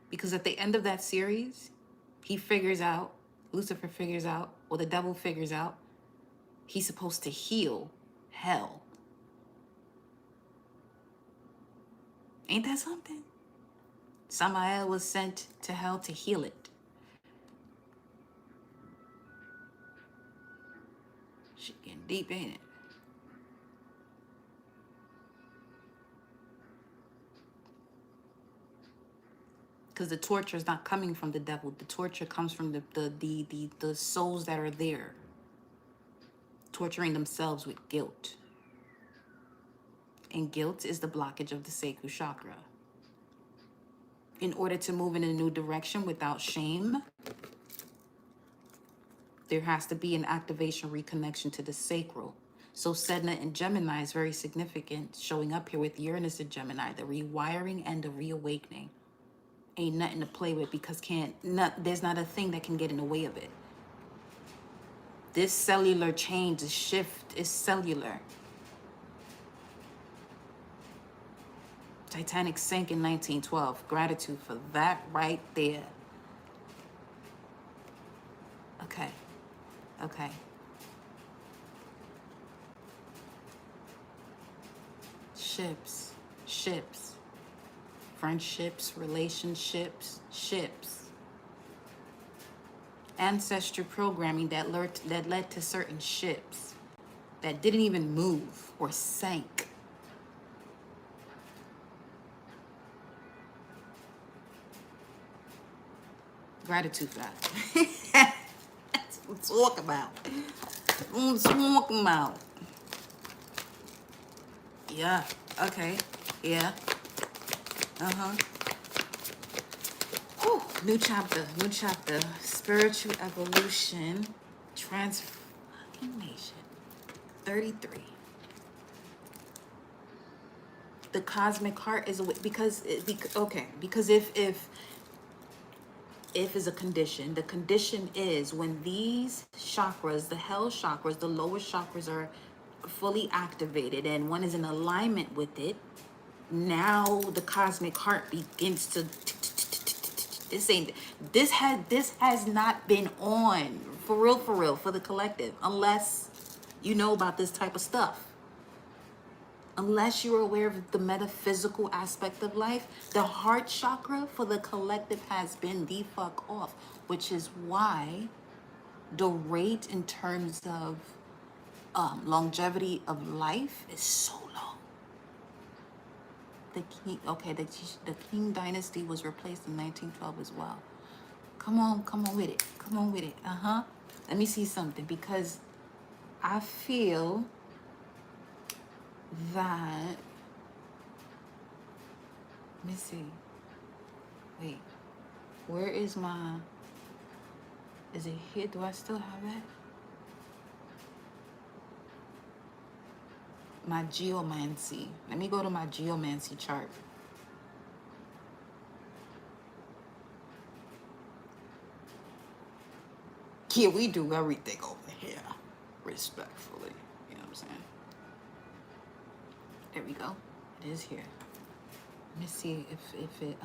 Because at the end of that series, Lucifer figures out, or the devil figures out, he's supposed to heal hell. Ain't that something? Samael was sent to hell to heal it. Shit getting deep, ain't it? Because the torture is not coming from the devil. The torture comes from the souls that are there, torturing themselves with guilt. And guilt is the blockage of the sacral chakra. In order to move in a new direction without shame, there has to be an activation, reconnection to the sacral. So Sedna in Gemini is very significant, showing up here with Uranus in Gemini, the rewiring and the reawakening. Ain't nothing to play with, because there's not a thing that can get in the way of it. This cellular change, this shift is cellular. Titanic sank in 1912. Gratitude for that right there. Okay. Ships. Friendships, relationships, ships. Ancestry programming that led to certain ships that didn't even move or sank. Gratitude for that. That's what I'm talking about. Yeah. Okay. Yeah. Whew. New chapter. Spiritual evolution. Transformation. 33. The cosmic heart is because if is a condition, the condition is when these chakras, the hell chakras, the lower chakras are fully activated and one is in alignment with it, now the cosmic heart begins to this has not been on for real for the collective, unless you know about this type of stuff. Unless you're aware of the metaphysical aspect of life, the heart chakra for the collective has been the fuck off, which is why the rate in terms of longevity of life is so low. The king, okay, the King dynasty was replaced in 1912 as well. Come on with it. Come on with it. Let me see something, because I feel that, let me see. Wait, where is my, is it here? Do I still have it? My geomancy. Let me go to my geomancy chart. Yeah, we do everything over here, respectfully. You know what I'm saying? There we go. It is here. Let me see if it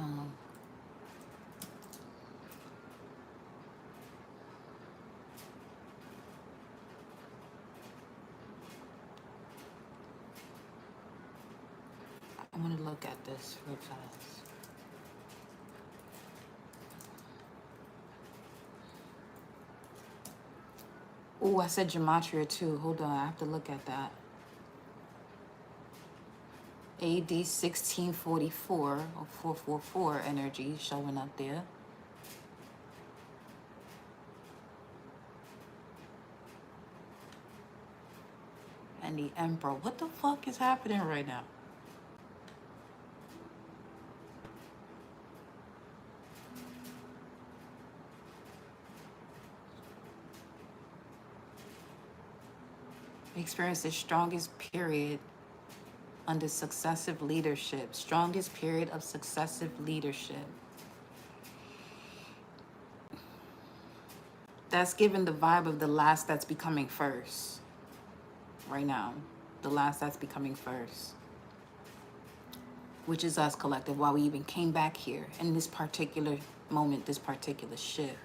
I want to look at this real fast. Oh, I said gematria too. Hold on, I have to look at that. AD 1644 or 444 energy showing up there. And the Emperor. What the fuck is happening right now? We experience the strongest period under successive leadership. Strongest period of successive leadership. That's given the vibe of the last that's becoming first. Right now. The last that's becoming first. Which is us collective, why we even came back here in this particular moment, this particular shift.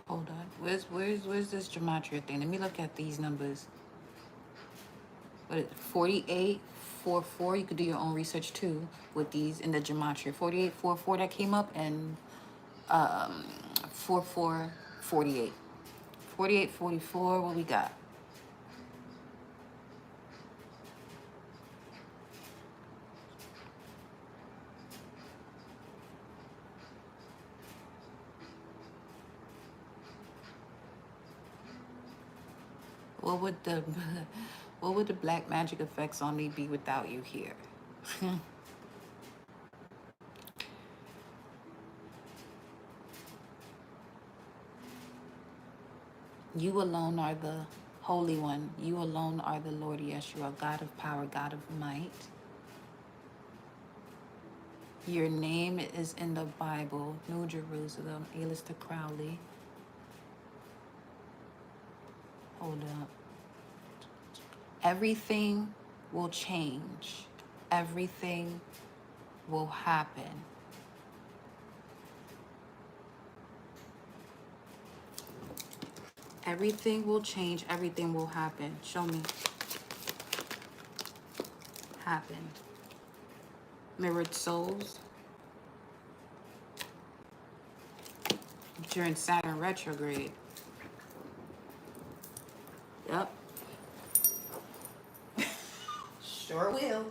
Hold on. Where's this gematria thing? Let me look at these numbers. What is it? 4844. You could do your own research too with these in the gematria. 4844 that came up, and 4448. 4844. What we got? What would the black magic effects on me be without you here? You alone are the Holy One. You alone are the Lord Yeshua, God of power, God of might. Your name is in the Bible. New Jerusalem, Alistair Crowley. Hold up. Everything will change. Everything will happen. Everything will change. Everything will happen. Show me. Happen. Mirrored souls. During Saturn retrograde. Yep. Sure will.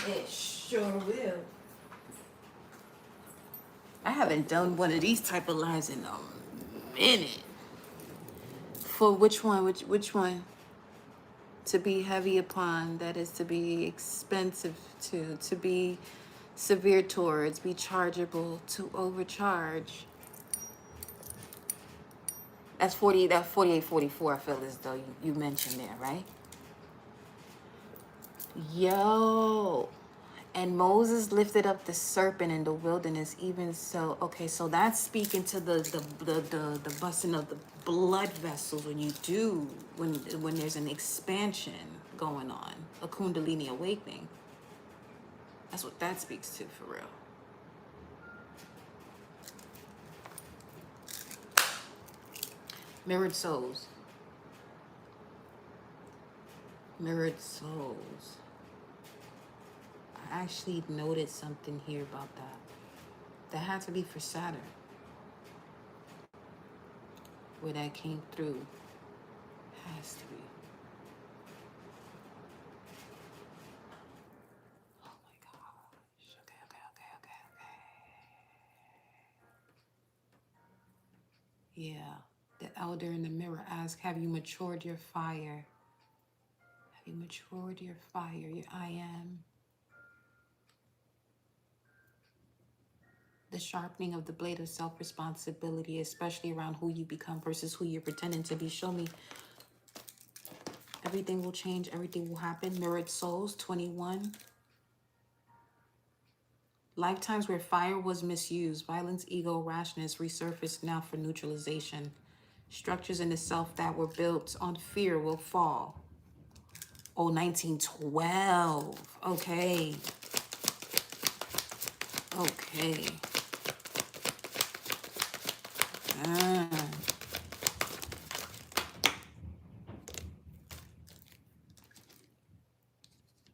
It sure will. I haven't done one of these type of lines in a minute. For which one? Which one? To be heavy upon, that is to be expensive to be severe towards, be chargeable, to overcharge. That's 4844 I feel as though you mentioned there, right? Yo. And Moses lifted up the serpent in the wilderness, even so. Okay, so that's speaking to the busting of the blood vessels when you do, when there's an expansion going on, a Kundalini awakening. That's what that speaks to for real. Mirrored souls. Mirrored souls. I actually noted something here about that. That had to be for Saturn. Where that came through. Has to be. Oh my gosh. Okay. Yeah. The elder in the mirror asks, have you matured your fire? Have you matured your fire? Your I am. The sharpening of the blade of self-responsibility, especially around who you become versus who you're pretending to be. Show me. Everything will change. Everything will happen. Mirrored souls, 21. Lifetimes where fire was misused. Violence, ego, rashness resurfaced now for neutralization. Structures in the self that were built on fear will fall. Oh, 1912. Okay. Okay.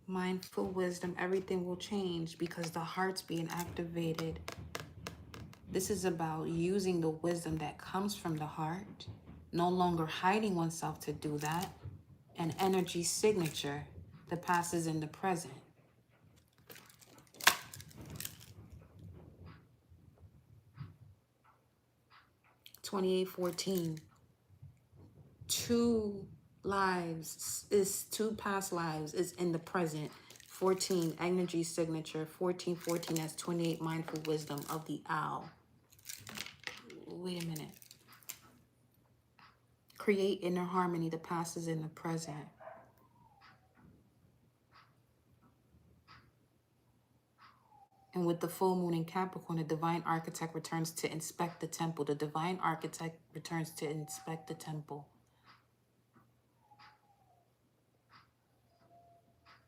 Mindful wisdom, everything will change because the heart's being activated. This is about using the wisdom that comes from the heart, no longer hiding oneself to do that. An energy signature, the past is in the present. (2814). Two lives is two past lives is in the present. 14, energy signature. 1414, that's 28, mindful wisdom of the owl. Wait a minute. Create inner harmony, the past is in the present. And with the full moon in Capricorn, the divine architect returns to inspect the temple. The divine architect returns to inspect the temple.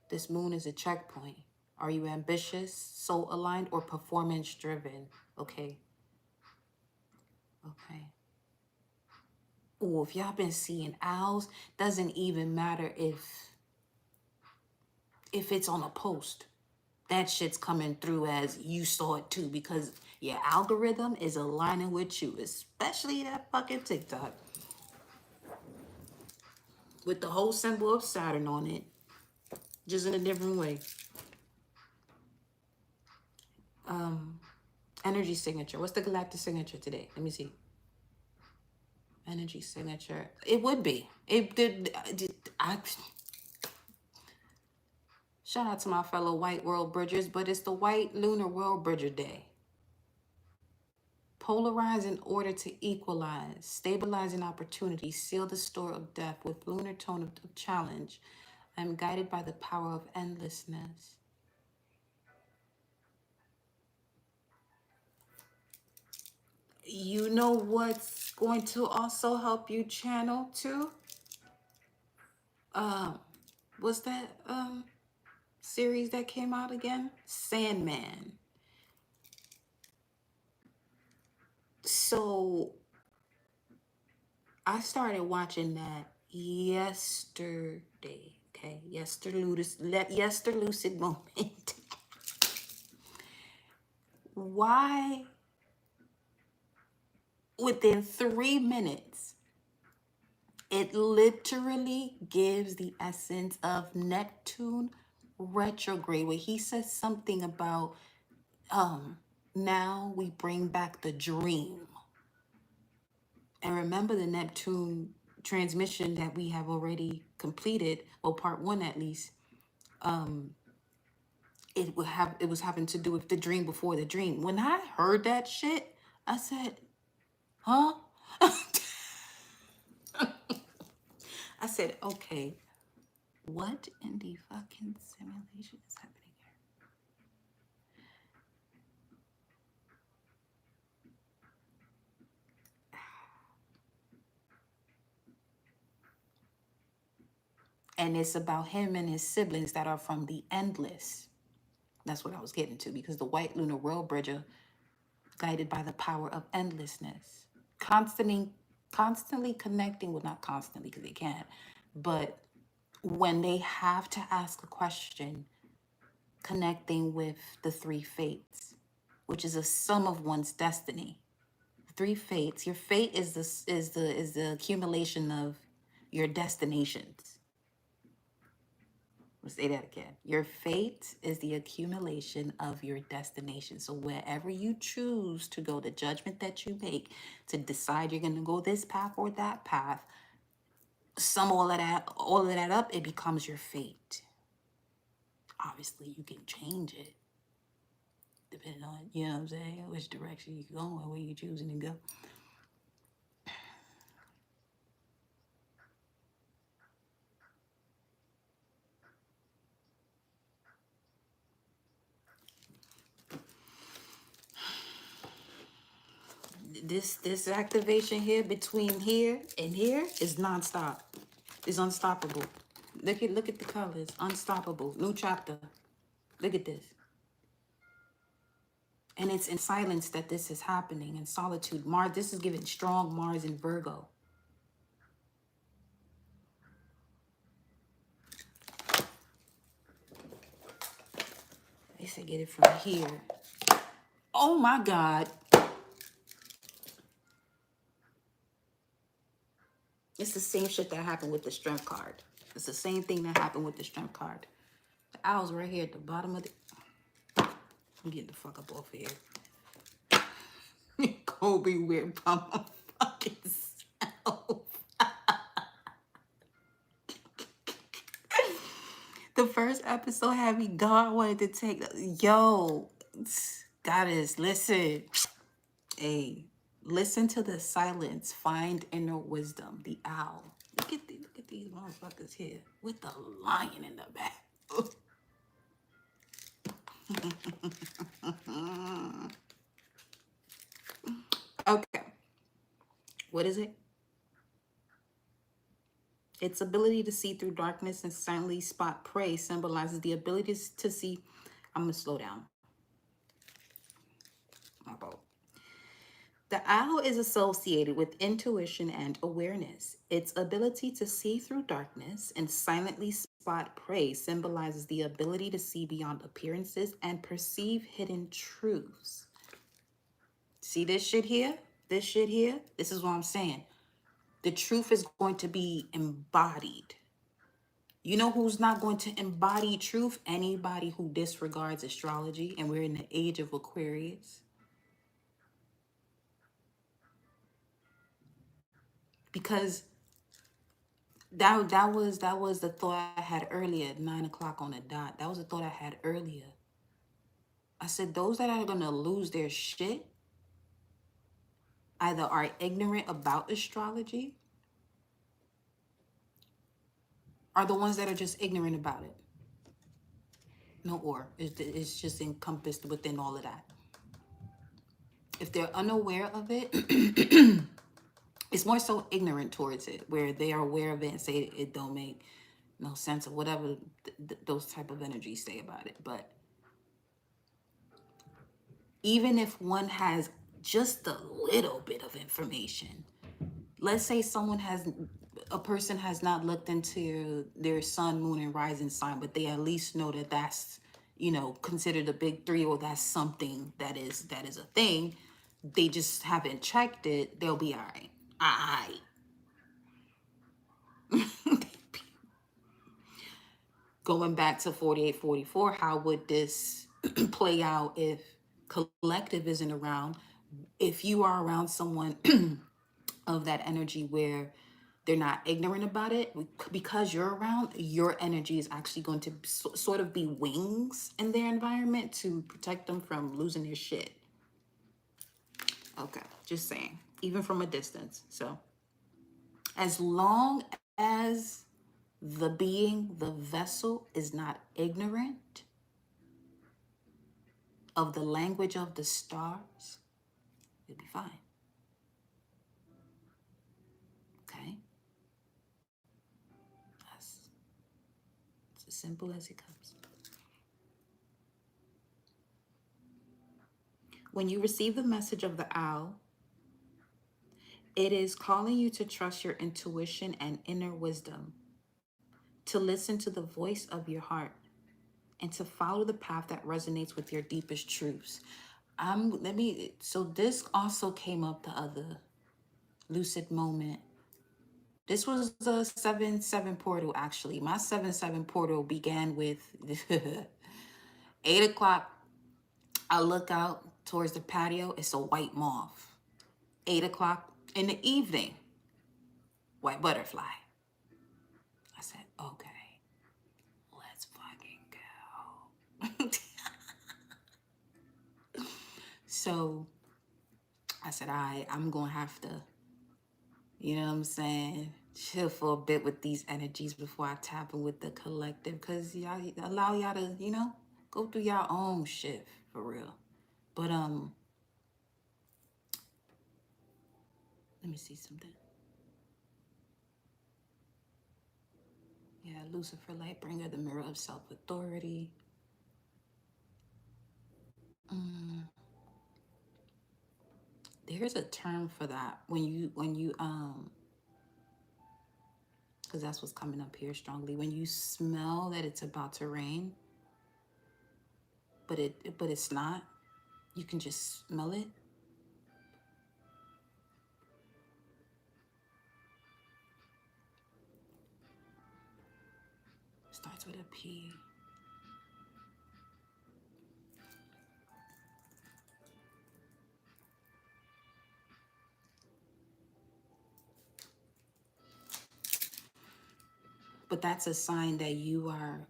This moon is a checkpoint. Are you ambitious, soul aligned, or performance driven? Okay. Okay. Oh, if y'all been seeing owls, doesn't even matter if it's on a post. That shit's coming through as you saw it too, because your algorithm is aligning with you, especially that fucking TikTok. With the whole symbol of Saturn on it, just in a different way. Energy signature. What's the galactic signature today? Let me see. Energy signature. It would be. It did. Shout out to my fellow white world bridgers, but it's the white lunar world bridger day. Polarize in order to equalize. Stabilizing opportunity. Seal the store of death with lunar tone of challenge. I'm guided by the power of endlessness. You know what's going to also help you channel too? What's that series that came out again? Sandman. So I started watching that yesterday. Okay, yesterlucid moment. Why? Within 3 minutes, it literally gives the essence of Neptune retrograde, where he says something about now we bring back the dream. And remember the Neptune transmission that we have already completed, or part 1 at least. It was having to do with the dream before the dream. When I heard that shit, I said, huh? I said, okay, what in the fucking simulation is happening here? And it's about him and his siblings that are from the endless. That's what I was getting to, because the white lunar world bridger, guided by the power of endlessness, constantly connecting, well, not constantly because they can't, but when they have to ask a question, connecting with the three fates, which is a sum of one's destiny. Three fates. Your fate is the accumulation of your destinations. Let's say that again. Your fate is the accumulation of your destination. So wherever you choose to go, the judgment that you make to decide you're going to go this path or that path, sum all of that up, it becomes your fate. Obviously, you can change it depending on, you know what I'm saying, which direction you're going, where you're choosing to go. This activation here between here and here is nonstop. It's unstoppable. Look at the colors. Unstoppable. New chapter. Look at this. And it's in silence that this is happening. In solitude. Mars, this is giving strong Mars in Virgo. They say get it from here. Oh my God. It's the same shit that happened with the strength card. It's the same thing that happened with the strength card. The owl's right here at the bottom of the... I'm getting the fuck up off of here. Kobe weird by my fucking self. The first episode had me God wanted to take... Yo, goddess, listen. Hey, listen to the silence. Find inner wisdom. The owl. Look at these motherfuckers here with the lion in the back. Okay. What is it? Its ability to see through darkness and silently spot prey symbolizes the ability to see. I'm going to slow down. My fault. The owl is associated with intuition and awareness. Its ability to see through darkness and silently spot prey symbolizes the ability to see beyond appearances and perceive hidden truths. See this shit here? This shit here? This is what I'm saying. The truth is going to be embodied. You know who's not going to embody truth? Anybody who disregards astrology, and we're in the age of Aquarius. Because that was the thought I had earlier at 9 o'clock on the dot. That was the thought I had earlier. I said those that are gonna lose their shit either are ignorant about astrology, are the ones that are just ignorant about it. No, or it's just encompassed within all of that. If they're unaware of it, it's more so ignorant towards it, where they are aware of it and say it don't make no sense or whatever those type of energies say about it. But even if one has just a little bit of information, let's say a person has not looked into their sun, moon, and rising sign, but they at least know that that's, considered a big three, or that's something that is a thing. They just haven't checked it. They'll be all right. Going back to 4844, how would this play out if collective isn't around? If you are around someone of that energy where they're not ignorant about it, because you're around, your energy is actually going to sort of be wings in their environment to protect them from losing their shit. Okay, just saying, even from a distance. So as long as the vessel is not ignorant of the language of the stars, you'll be fine. Okay? as simple as it comes. When you receive the message of the owl, it is calling you to trust your intuition and inner wisdom, to listen to the voice of your heart, and to follow the path that resonates with your deepest truths. So this also came up the other lucid moment. This was the 7-7 portal, actually. My 7-7 portal began with 8 o'clock. I look out towards the patio. It's a white moth. 8 o'clock in the evening, white butterfly. I said, okay, let's fucking go. So I said, all right, I'm going to have to, you know what I'm saying, chill for a bit with these energies before I tap in with the collective, because y'all allow y'all to, go through your own shit for real. But let me see something. Yeah, Lucifer, light bringer, the mirror of self-authority. There's a term for that when you because that's what's coming up here strongly. When you smell that it's about to rain, but it's not. You can just smell it. Starts with a P. But that's a sign that you are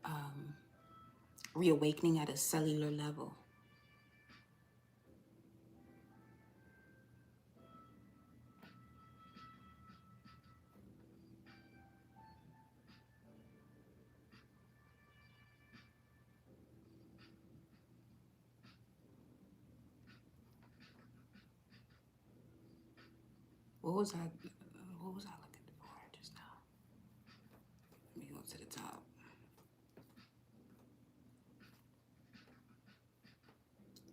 reawakening at a cellular level. What was I looking for just now? Let me go to the top.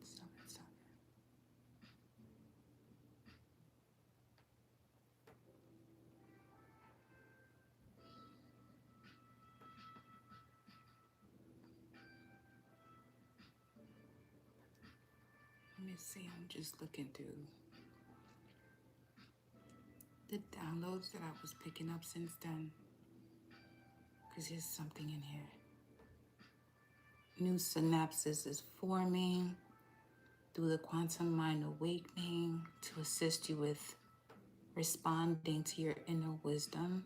Seven. Let me see. I'm just looking through the downloads that I was picking up since then, because there's something in here. New synapses is forming through the quantum mind awakening to assist you with responding to your inner wisdom.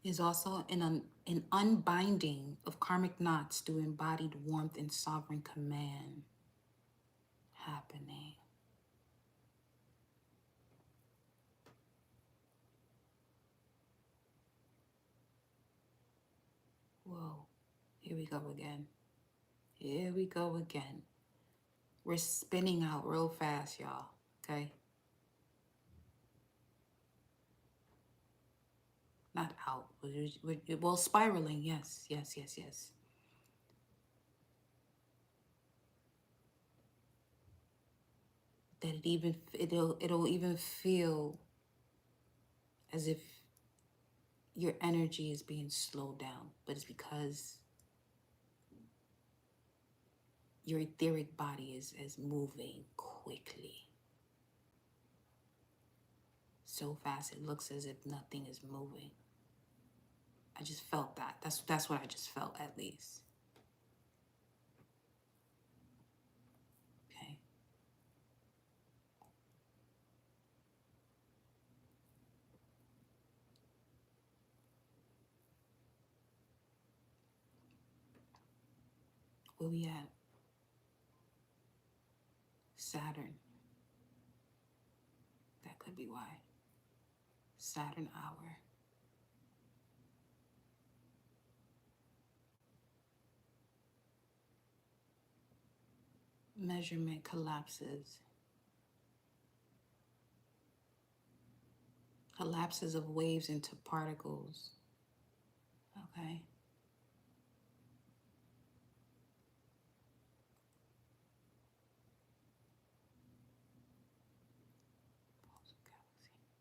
Is also an unbinding of karmic knots through embodied warmth and sovereign command happening. Whoa, here we go again. Here we go again. We're spinning out real fast, y'all, okay? Not out, well, spiraling, yes. That it'll even feel as if your energy is being slowed down, but it's because your etheric body is moving quickly. So fast it looks as if nothing is moving. I just felt that. That's what I just felt, at least. Okay. Where we at? Saturn. That could be why. Saturn hour. Measurement collapses. Collapses of waves into particles. Okay.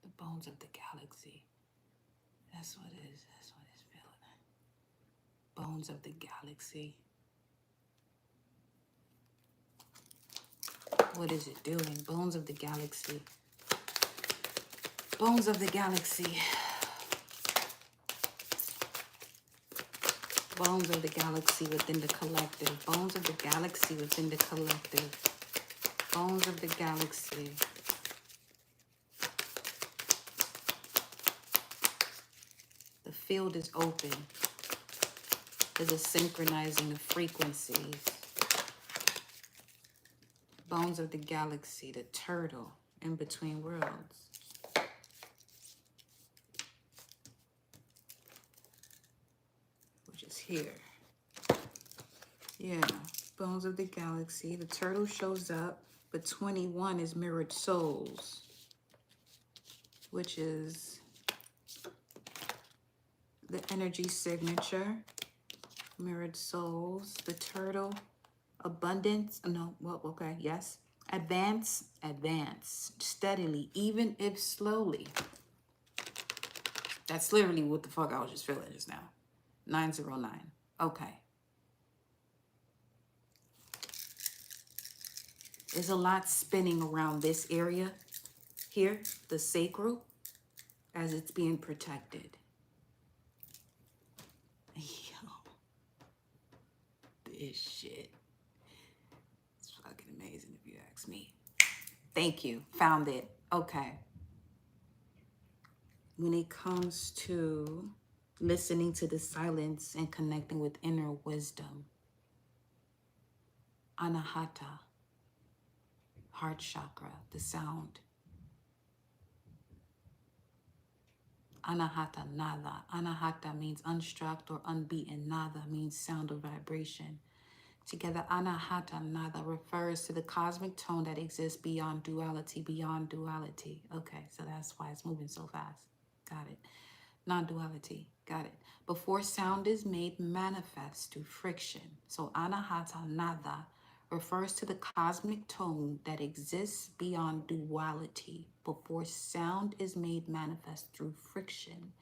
The bones of the galaxy. That's what it is. That's what it's feeling. Bones of the galaxy. What is it doing? Bones of the galaxy. Bones of the galaxy. Bones of the galaxy within the collective. Bones of the galaxy within the collective. Bones of the galaxy. The field is open. There's a synchronizing of frequencies. Bones of the galaxy, the turtle in between worlds. Which is here. Yeah, bones of the galaxy. The turtle shows up, but 21 is mirrored souls, which is the energy signature. Mirrored souls, the turtle, abundance, no, well, okay, yes. Advance, advance, steadily, even if slowly. That's literally what the fuck I was just feeling just now. 909, okay. There's a lot spinning around this area here, the sacral, as it's being protected. This shit. It's fucking amazing if you ask me. Thank you. Found it. Okay. When it comes to listening to the silence and connecting with inner wisdom, Anahata, heart chakra, the sound. Anahata nada. Anahata means unstruck or unbeaten. Nada means sound or vibration. Together, Anahata nada refers to the cosmic tone that exists beyond duality, beyond duality. Okay, so that's why it's moving so fast. Got it. Non-duality. Got it. Before sound is made manifest through friction. So Anahata nada refers to the cosmic tone that exists beyond duality. Before sound is made manifest through friction.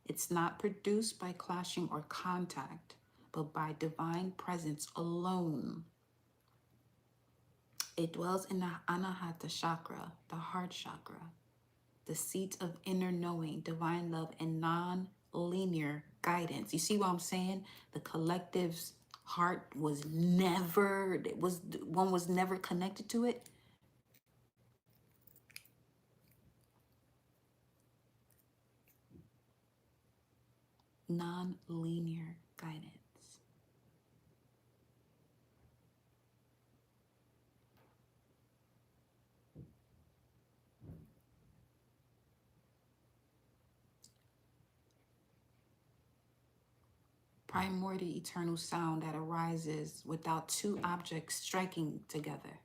It's not produced by clashing or contact, but by divine presence alone. It dwells in the Anahata chakra, the heart chakra, the seat of inner knowing, divine love, and non-linear guidance. You see what I'm saying? The collective's heart was never, one was never connected to it. Non-linear guidance. Primordial eternal sound that arises without two objects striking together.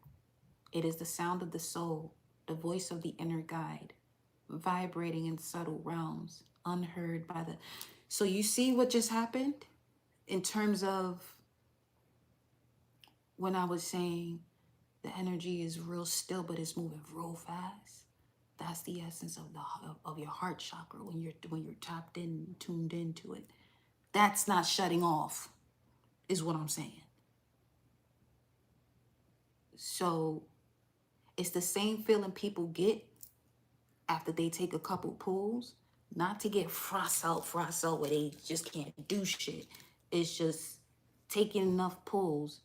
It is the sound of the soul, the voice of the inner guide, vibrating in subtle realms, unheard by the... So you see what just happened in terms of when I was saying the energy is real still, but it's moving real fast. That's the essence of of your heart chakra when you're tapped in, tuned into it. That's not shutting off, is what I'm saying. So it's the same feeling people get after they take a couple pulls, not to get frost out where they just can't do shit. It's just taking enough pulls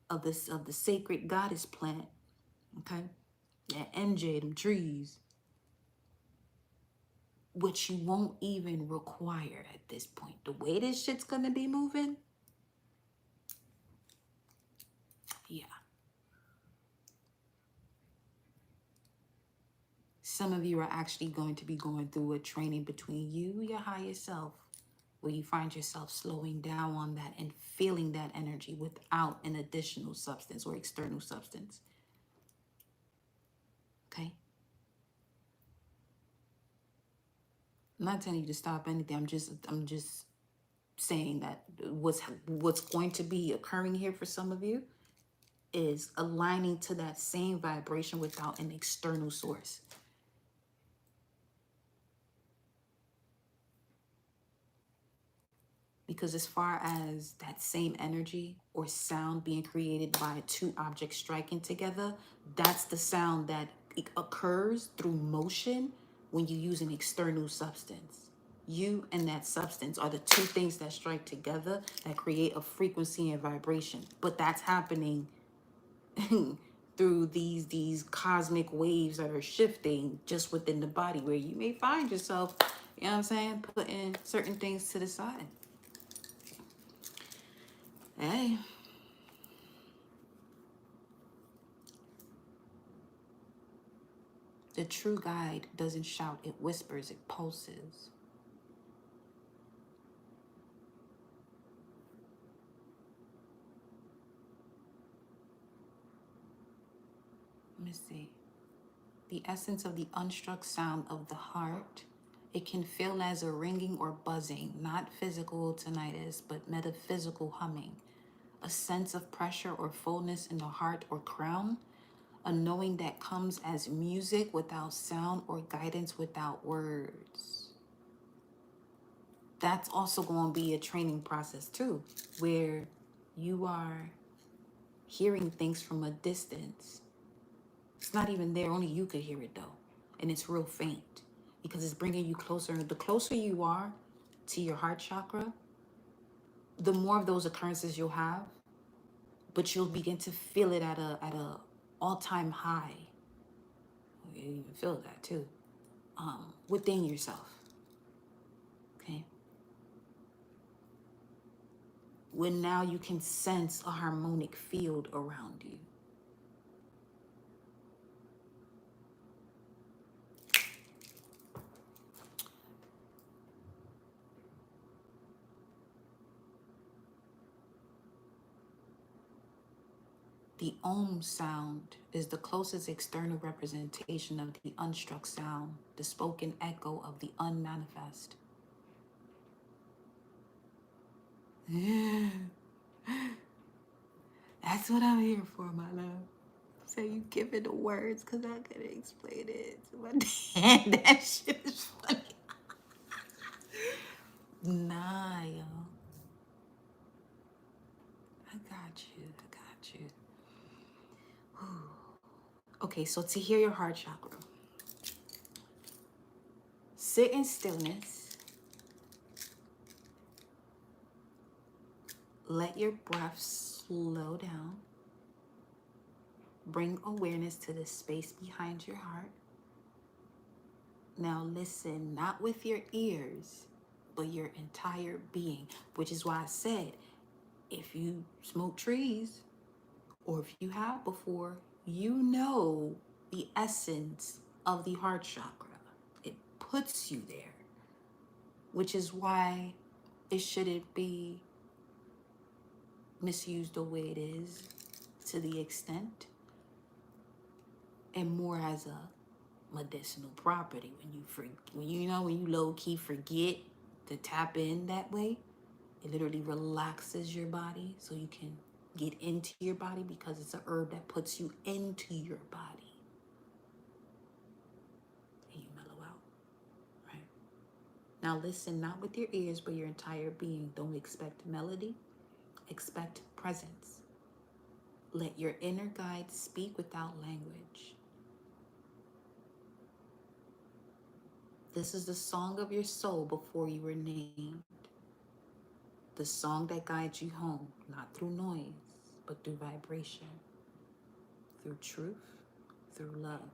of the sacred goddess plant, okay? That NJ, them trees, which you won't even require at this point. The way this shit's gonna be moving, yeah. Some of you are actually going to be going through a training between you, your higher self, where you find yourself slowing down on that and feeling that energy without an additional substance or external substance. Okay? I'm not telling you to stop anything. I'm just saying that what's going to be occurring here for some of you is aligning to that same vibration without an external source. Because as far as that same energy or sound being created by two objects striking together, that's the sound that occurs through motion when you use an external substance. You and that substance are the two things that strike together that create a frequency and vibration. But that's happening through these cosmic waves that are shifting just within the body, where you may find yourself, you know what I'm saying, putting certain things to the side. Hey. The true guide doesn't shout, it whispers, it pulses. Let me see. The essence of the unstruck sound of the heart. It can feel as a ringing or buzzing, not physical tinnitus, but metaphysical humming. A sense of pressure or fullness in the heart or crown. A knowing that comes as music without sound or guidance without words. That's also going to be a training process too, where you are hearing things from a distance. It's not even there, only you could hear it though. And it's real faint because it's bringing you closer. The closer you are to your heart chakra, the more of those occurrences you'll have, but you'll begin to feel it at a all-time high. You even feel that too, within yourself. Okay. When now you can sense a harmonic field around you. The Om sound is the closest external representation of the unstruck sound, the spoken echo of the unmanifest. That's what I'm here for, my love. So you give it the words, because I couldn't explain it to my dad. That shit is funny. Nah, yo. I got you. Okay, so to hear your heart chakra, sit in stillness. Let your breath slow down. Bring awareness to the space behind your heart. Now listen, not with your ears, but your entire being, which is why I said, if you smoke trees, or if you have before, you know the essence of the heart chakra. It puts you there, which is why it shouldn't be misused the way it is to the extent, and more as a medicinal property. When you low-key forget to tap in that way, it literally relaxes your body so you can get into your body, because it's a herb that puts you into your body and you mellow out, right? Now listen, not with your ears, but your entire being. Don't expect melody, expect presence. Let your inner guide speak without language. This is the song of your soul before you were named. The song that guides you home, not through noise, but through vibration, through truth, through love.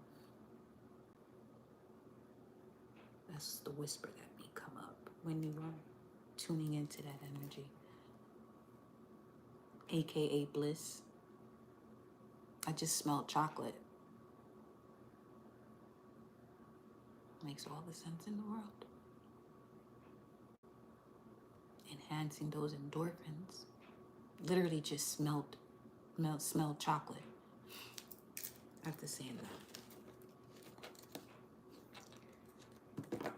That's the whisper that may come up when you are tuning into that energy, aka bliss. I just smelled chocolate. Makes all the sense in the world. Enhancing those endorphins. Literally just smelled chocolate after saying that.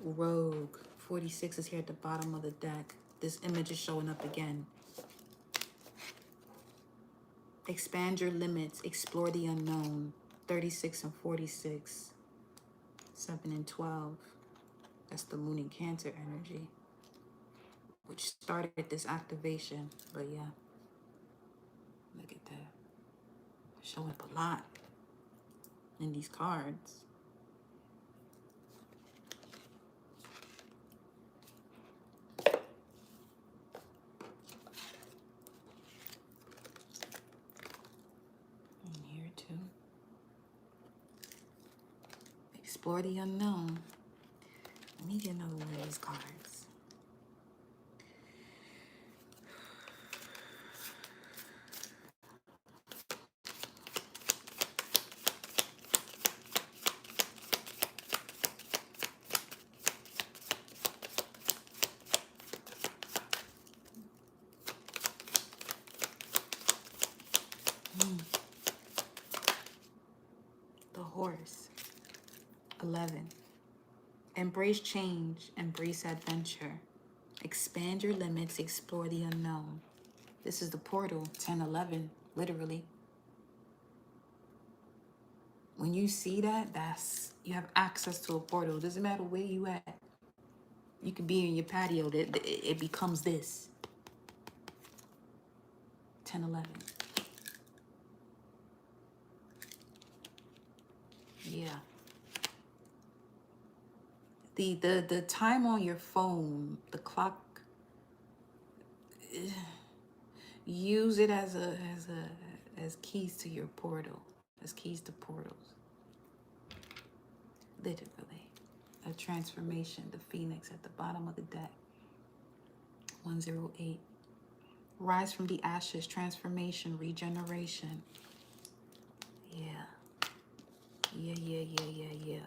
Rogue 46 is here at the bottom of the deck. This image is showing up again. Expand your limits, explore the unknown. 36 and 46. 7 and 12. That's the Moon in Cancer energy, which started this activation. But yeah, look at that. Showing up a lot in these cards. And here too. Explore the unknown. Let me get another one of these cards. The Horse. 11. Embrace change, embrace adventure. Expand your limits, explore the unknown. This is the portal, 10, 11, literally. When you see that, you have access to a portal. It doesn't matter where you at. You could be in your patio, it becomes this. 10, 11. Yeah. The time on your phone, the clock, use it as keys to your portal, as keys to portals. Literally. A transformation, the Phoenix at the bottom of the deck. 108. Rise from the ashes, transformation, regeneration. Yeah. Yeah.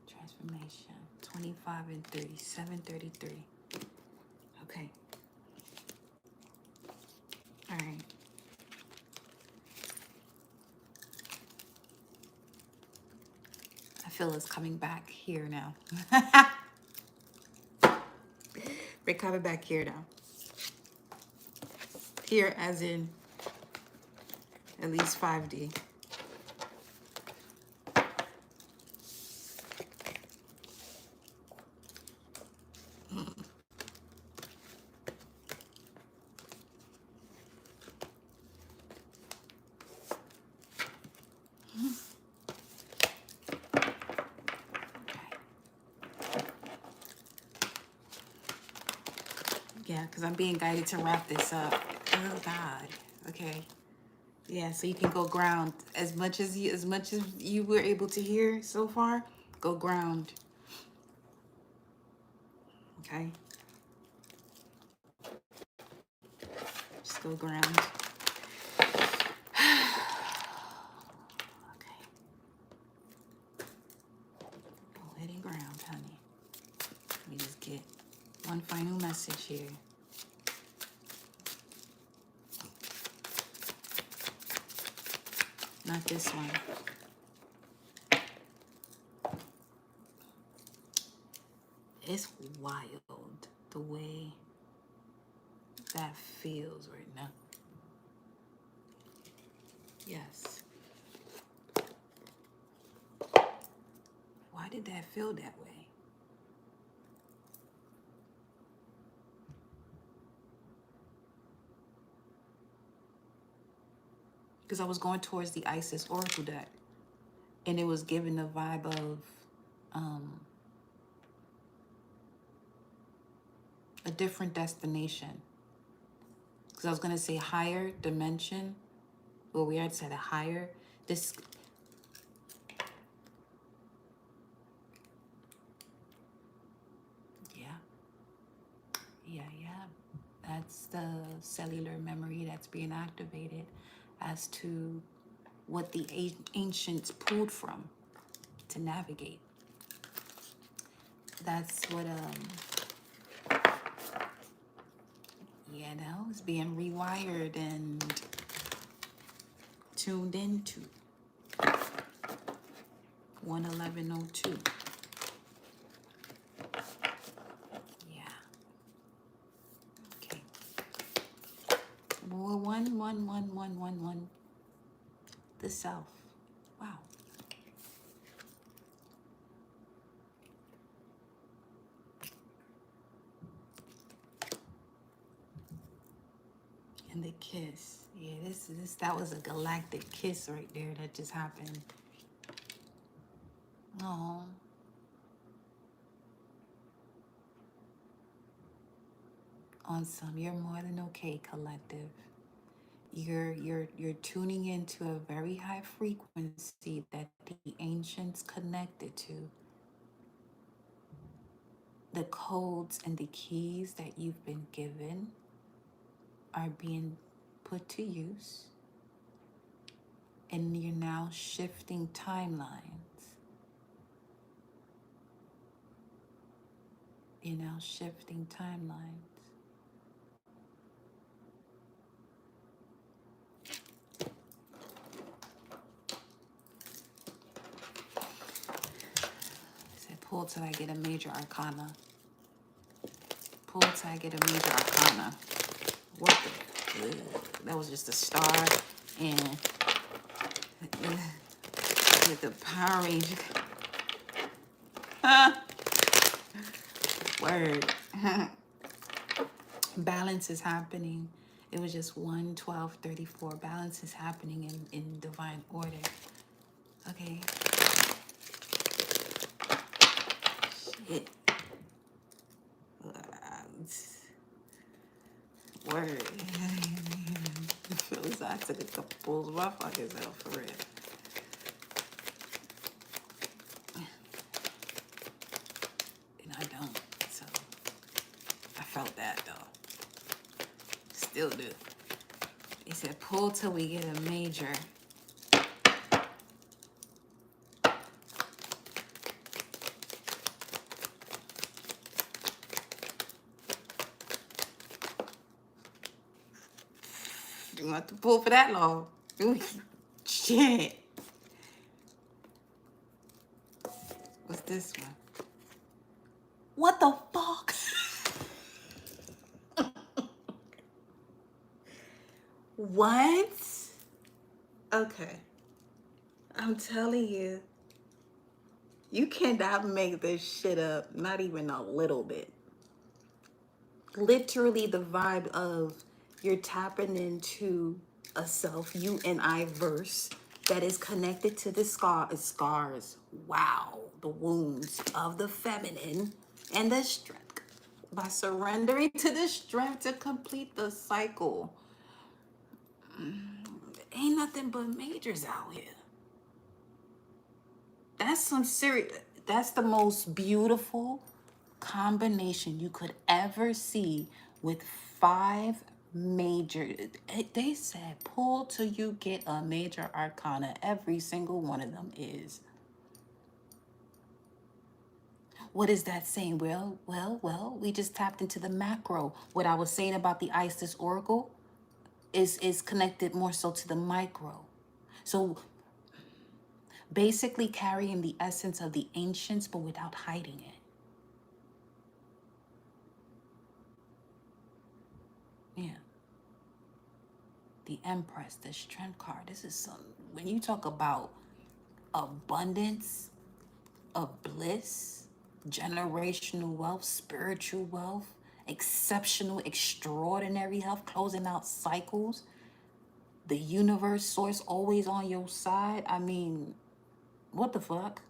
Transformation. 25 and 30. 733. Okay. All right. I feel it's coming back here now. We're coming back here now. Here as in at least 5D. Yeah, because I'm being guided to wrap this up. Oh God. Okay. Yeah, so you can go ground as much as you were able to hear so far. Go ground. Okay. Just go ground. Okay. Go ahead and ground, honey. Let me just get one final message here. Not this one. It's wild the way that feels right now. Yes. Why did that feel that way? Because I was going towards the Isis Oracle deck, and it was giving the vibe of a different destination. Because I was going to say higher dimension. Well, we had said a higher. This. Yeah. That's the cellular memory that's being activated as to what the ancients pulled from. to navigate. That's what you know, is being rewired and tuned into. 11102. Yeah. Okay. More 111111. The South. Wow. And the kiss. Yeah, that was a galactic kiss right there that just happened. Oh. On some, you're more than okay, collective. You're tuning into a very high frequency that the ancients connected to. The codes and the keys that you've been given are being put to use, and you're now shifting timelines. You're now shifting timelines. I said, pull till I get a major arcana. Pull till I get a major arcana. What the? Ugh. That was just a star and with the Power Ranger. Word. Balance is happening. It was just 1, 12, 34. Balance is happening in divine order. Okay. Shit. Word. Feels like I took a couple pulls rough like himself for real. And I don't. So I felt that though. Still do. He said pull till we get a major. You want to pull for that long? Ooh, shit. What's this one? What the fuck? What? Okay. I'm telling you, you cannot make this shit up, not even a little bit. Literally the vibe of you're tapping into a self, you and I verse that is connected to the scars. Wow. The wounds of the feminine and the strength. By surrendering to the strength to complete the cycle. Ain't nothing but majors out here. That's some serious, that's the most beautiful combination you could ever see with 5 major. They said pull till you get a major arcana. Every single one of them is. What is that saying? Well, we just tapped into the macro. What I was saying about the Isis Oracle is connected more so to the micro. So basically carrying the essence of the ancients, but without hiding it. Yeah. The Empress, the Strength card. This is some, when you talk about abundance of bliss, generational wealth, spiritual wealth, exceptional, extraordinary health, closing out cycles, the universe, source always on your side. I mean, what the fuck?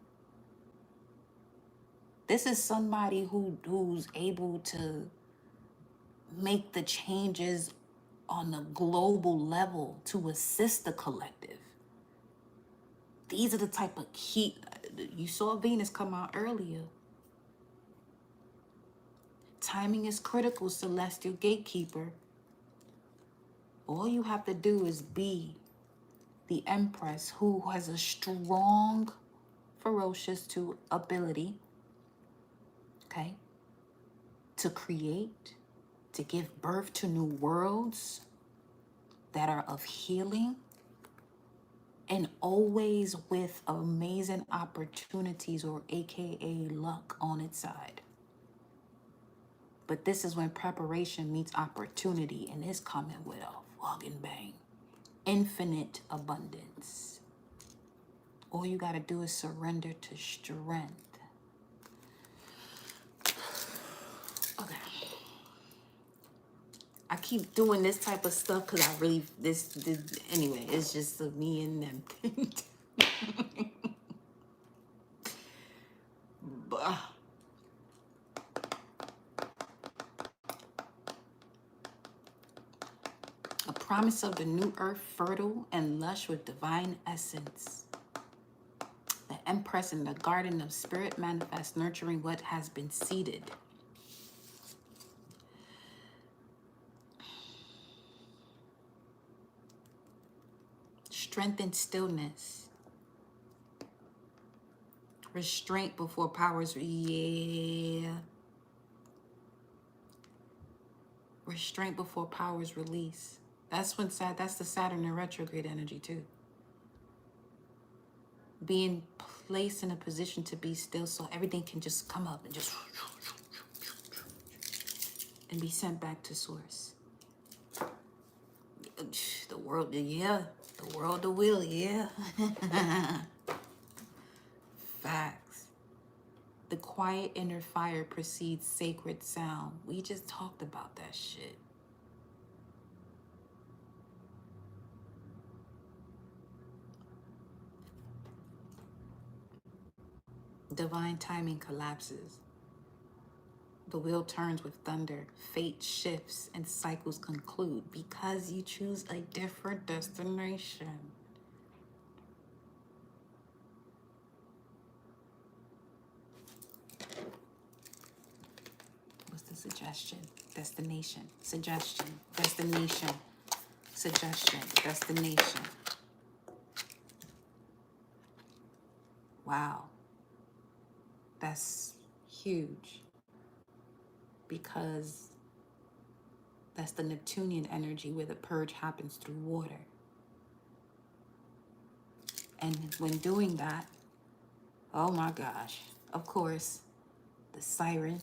This is somebody who's able to make the changes on a global level to assist the collective. These are the type of key. You saw Venus come out earlier. Timing is critical, celestial gatekeeper. All you have to do is be the Empress who has a strong, ferocious to ability, okay, to create, to give birth to new worlds that are of healing, and always with amazing opportunities, or AKA luck, on its side. But this is when preparation meets opportunity, and it's coming with a fucking bang. Infinite abundance. All you gotta do is surrender to strength. Okay. I keep doing this type of stuff because I really, this, anyway, it's just me and them. A promise of the new earth, fertile and lush with divine essence. The Empress in the garden of spirit manifests, nurturing what has been seeded. Strength and stillness. Restraint before powers, yeah. Restraint before powers release. That's when that's the Saturn in retrograde energy too. Being placed in a position to be still so everything can just come up and just and be sent back to source. The world, yeah. The world, the will, yeah. Facts. The quiet inner fire precedes sacred sound. We just talked about that shit. Divine timing collapses. The wheel turns with thunder. Fate shifts and cycles conclude because you choose a different destination. What's the suggestion? Destination. Suggestion. Destination. Suggestion. Destination. Wow. That's huge. Because that's the Neptunian energy where the purge happens through water. And when doing that, oh my gosh, of course, the siren,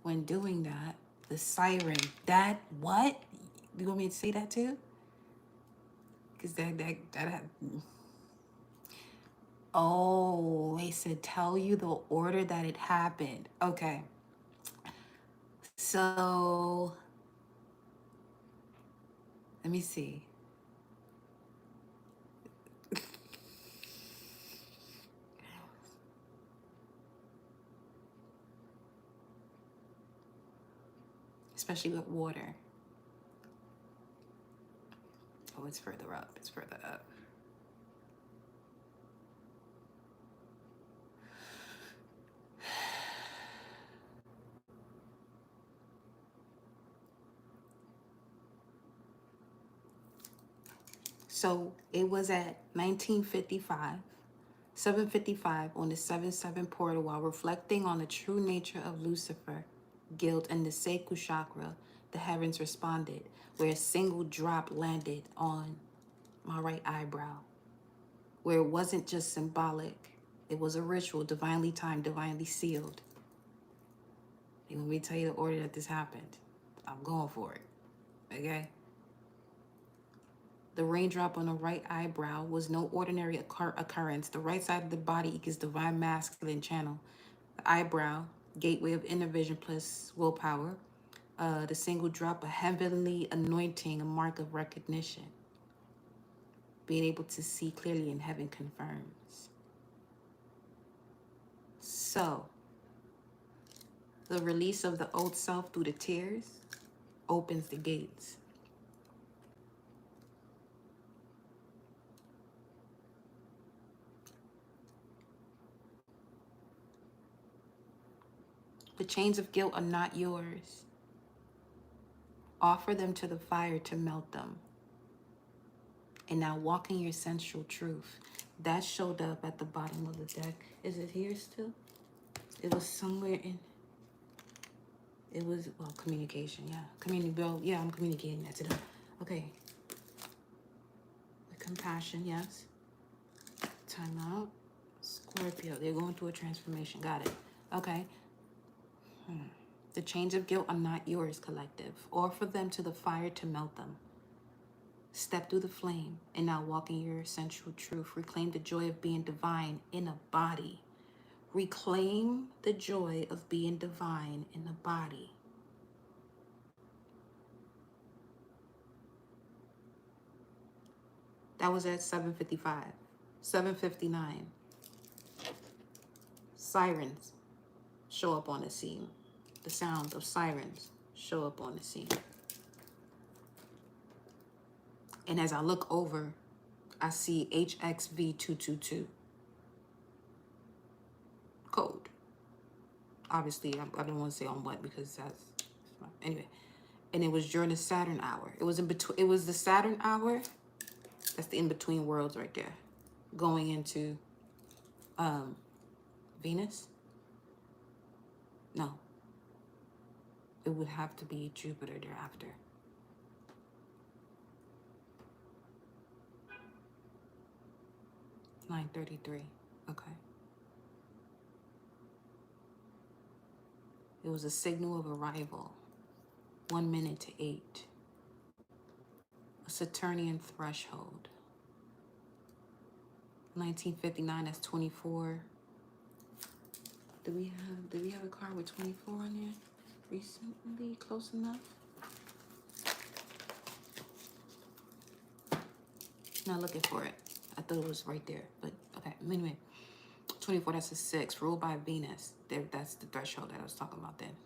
when doing that, the siren, that, what? You want me to say that too? Because that, oh, they said tell you the order that it happened. Okay. So, let me see. Especially with water. Oh, it's further up. It's further up. So it was at 1955, 7:55 on the 7-7 portal, while reflecting on the true nature of Lucifer, guilt, and the Seku chakra, the heavens responded, where a single drop landed on my right eyebrow, where it wasn't just symbolic, it was a ritual, divinely timed, divinely sealed. You want me to tell you the order that this happened? I'm going for it, okay? The raindrop on the right eyebrow was no ordinary occurrence. The right side of the body equals divine masculine channel. The eyebrow, gateway of inner vision plus willpower. The single drop, a heavenly anointing, a mark of recognition. Being able to see clearly in heaven confirms. So, the release of the old self through the tears opens the gates. The chains of guilt are not yours. Offer them to the fire to melt them. And now walk in your central truth. That showed up at the bottom of the deck. Is it here still? It was somewhere in... It was, well, communication, yeah. Well, yeah, I'm communicating that to them. Okay. With compassion, yes. Time out. Scorpio, they're going through a transformation. Got it. Okay. The chains of guilt are not yours, collective. Offer them to the fire to melt them. Step through the flame and now walk in your essential truth. Reclaim the joy of being divine in a body. Reclaim the joy of being divine in a body. That was at 7:55. 7:59. Sirens show up on the scene. The sound of sirens show up on the scene. And as I look over, I see HXV222 code. Obviously, I don't want to say on what because that's anyway. And it was during the Saturn hour. It was in between. It was the Saturn hour. That's the in between worlds right there, going into Venus. No, it would have to be Jupiter thereafter. (9:33). Okay. It was a signal of arrival. 1 minute to 8. A Saturnian threshold. 1959. That's 24. Do we have a card with 24 on there? Recently, close enough. Not looking for it. I thought it was right there, but okay. Anyway, 24. That's a 6. Ruled by Venus. There. That's the threshold that I was talking about then.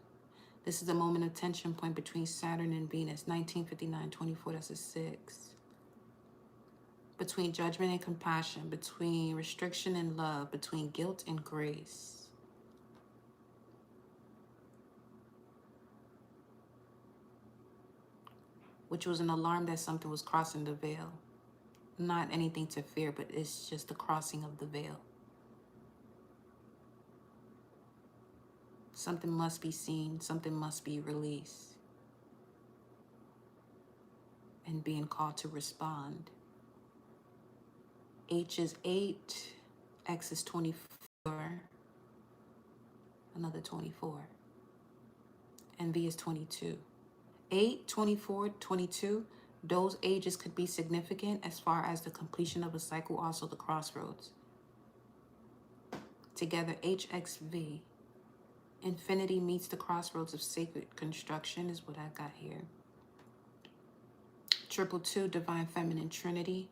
This is a moment of tension point between Saturn and Venus. 1959, 24, that's a 6. Between judgment and compassion, between restriction and love, between guilt and grace. Which was an alarm that something was crossing the veil. Not anything to fear, but it's just the crossing of the veil. Something must be seen, something must be released. And being called to respond. H is 8, X is 24, another 24, and V is 22. 8, 24, 22, those ages could be significant as far as the completion of a cycle, also the crossroads. Together, HXV. Infinity meets the crossroads of sacred construction is what I got here. 222, divine feminine trinity.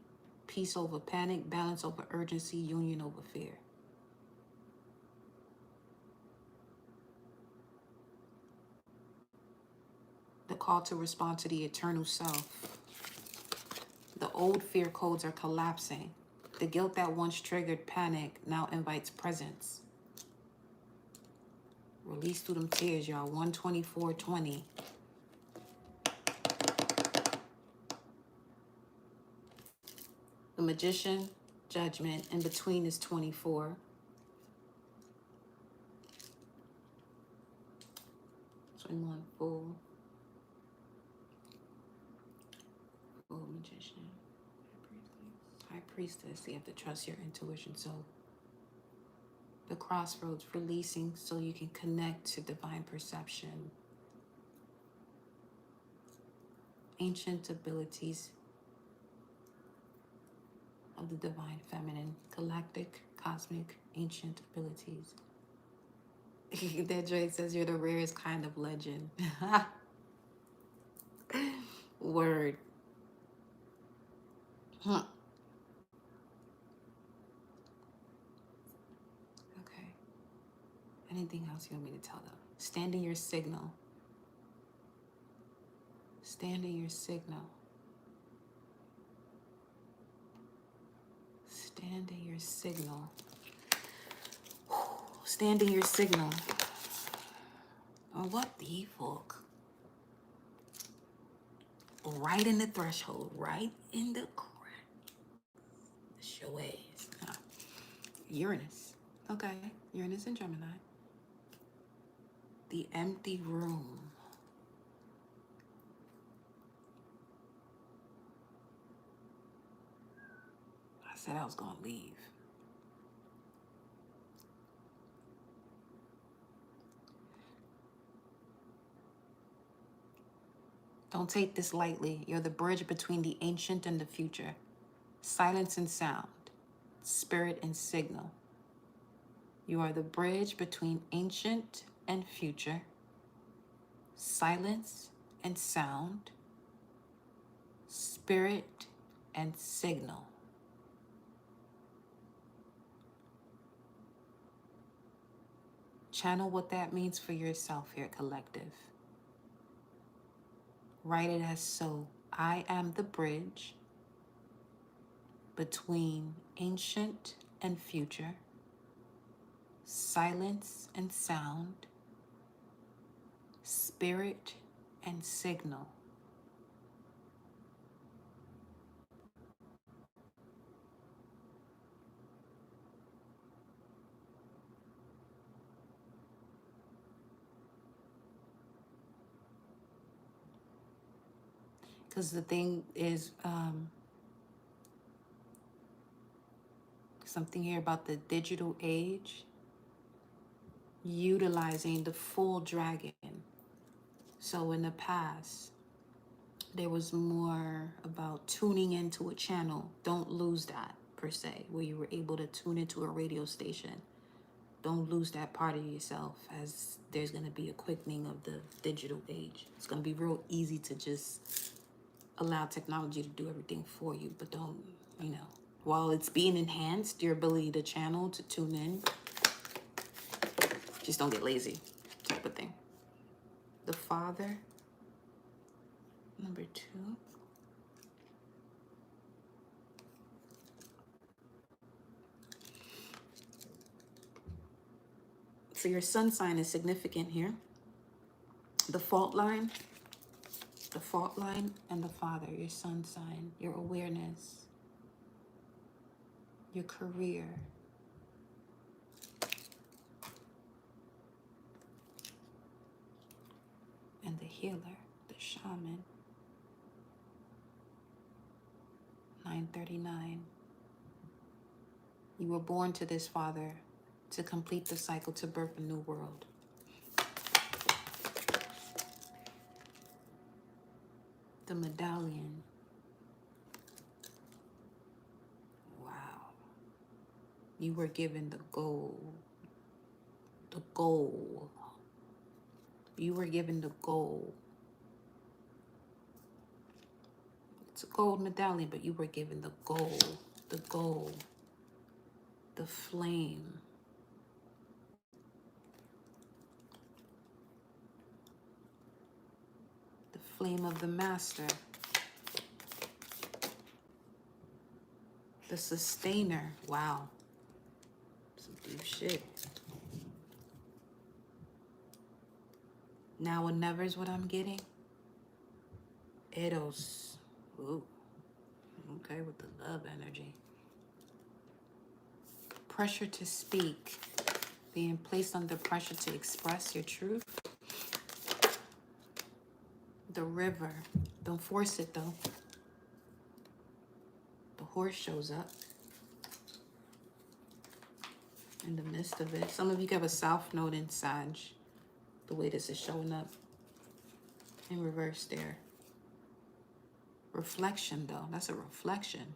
Peace over panic, balance over urgency, union over fear. The call to respond to the eternal self. The old fear codes are collapsing. The guilt that once triggered panic now invites presence. Release through them tears, y'all. 124:20. The Magician, Judgment. In between is 24. 21, Full. Full Magician. High Priestess. You have to trust your intuition. So the crossroads, releasing so you can connect to divine perception. Ancient abilities of the divine feminine, galactic, cosmic, ancient abilities. That Drake says you're the rarest kind of legend. Word. Huh. Okay. Anything else you want me to tell them? Stand in your signal. Stand in your signal. Stand in your signal. Stand in your signal. Oh, what the fuck? Right in the threshold. Right in the crack. Uranus. Okay, Uranus and Gemini. The empty room. I said I was gonna leave. Don't take this lightly. You're the bridge between the ancient and the future. Silence and sound. Spirit and signal. You are the bridge between ancient and future. Silence and sound. Spirit and signal. Channel what that means for yourself here, collective. Write it as so. I am the bridge between ancient and future, silence and sound, spirit and signal. Because the thing is, something here about the digital age, utilizing the full dragon. So in the past, there was more about tuning into a channel. Don't lose that, per se, where you were able to tune into a radio station. Don't lose that part of yourself, as there's going to be a quickening of the digital age. It's going to be real easy to just allow technology to do everything for you, but don't, while it's being enhanced, your ability to channel, to tune in, just don't get lazy, type of thing. The Father, number 2. So your sun sign is significant here. The fault line and the Father, your sun sign, your awareness, your career, and the healer, the shaman. 939. You were born to this, Father, to complete the cycle, to birth a new world. The medallion. Wow. You were given the goal. The goal. You were given the goal. It's a gold medallion, but you were given the goal. The goal. The flame. The flame of the master. The sustainer. Wow. Some deep shit. Now or never is what I'm getting. Eros. Ooh. Okay, with the love energy. Pressure to speak. Being placed under pressure to express your truth. The river. Don't force it though. The horse shows up in the midst of it. Some of you have a south node in Sag. The way this is showing up in reverse there. Reflection though. That's a reflection.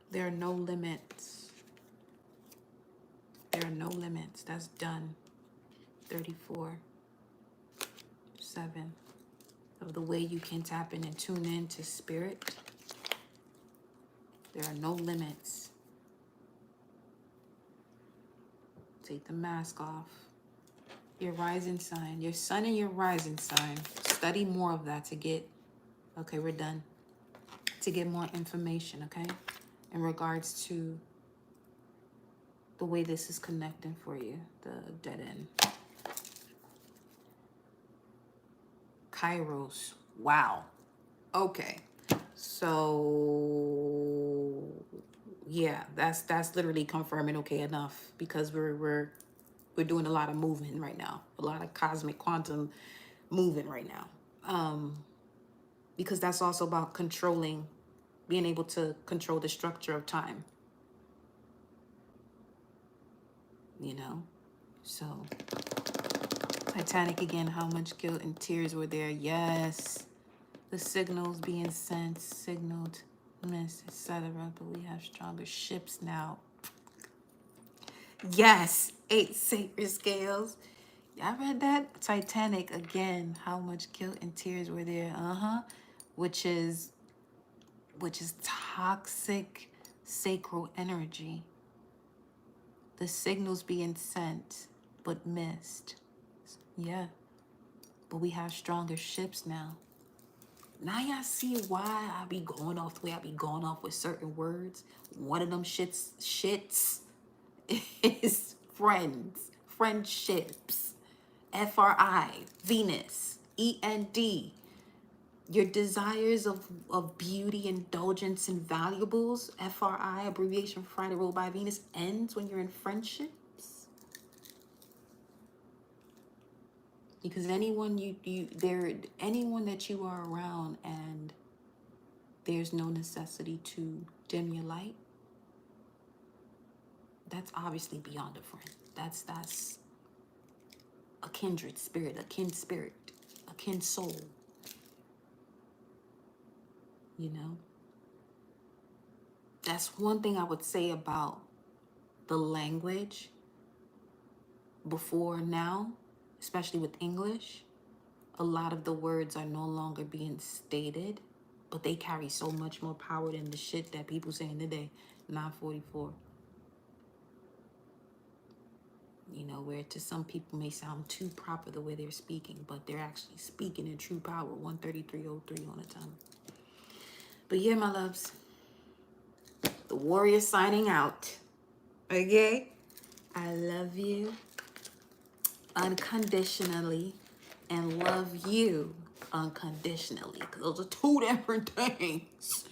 There are no limits. There are no limits. That's done. 34. 7. Of the way you can tap in and tune in to spirit. There are no limits. Take the mask off. Your rising sign. Your sun and your rising sign. Study more of that to get... Okay, we're done. To get more information, okay? In regards to the way this is connecting for you, the dead end. Kairos. Wow. Okay. So yeah, that's literally confirming okay enough, because we're doing a lot of movement right now, a lot of cosmic quantum movement right now. Because that's also about controlling, being able to control the structure of time, you know? So Titanic again, how much guilt and tears were there? Yes. The signals being sent, signaled, missed, etc. But we have stronger ships now. Yes, 8 sacred scales. Y'all read that? Titanic again. How much guilt and tears were there? Which is toxic sacral energy. The signals being sent but missed. Yeah. But we have stronger ships now. Now y'all see why I be going off the way I be going off with certain words. One of them shits is friends, friendships, FRI, Venus, END. Your desires of beauty, indulgence, and valuables, FRI, abbreviation for Friday ruled by Venus, ends when you're in friendships. Because anyone anyone that you are around and there's no necessity to dim your light, that's obviously beyond a friend. That's a kindred spirit, a kin soul. You know? That's one thing I would say about the language before now, especially with English. A lot of the words are no longer being stated, but they carry so much more power than the shit that people saying today. 944. You know, where to some people may sound too proper the way they're speaking, but they're actually speaking in true power. 13303 on the time. But yeah, my loves, the warrior signing out. Okay? I love you unconditionally and love you unconditionally, because those are two different things.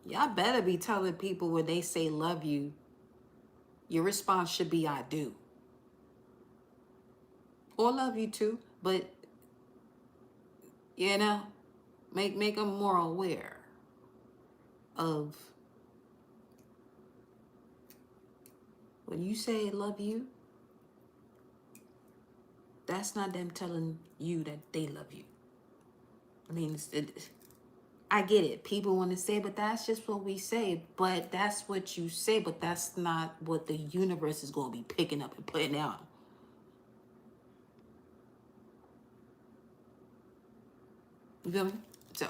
Y'all better be telling people when they say love you, your response should be I do. Or love you too, but you know, make them more aware of when you say love you, that's not them telling you that they love you. I mean, I get it. People want to say, but that's just what we say. But that's what you say, but that's not what the universe is going to be picking up and putting out. You feel me? So,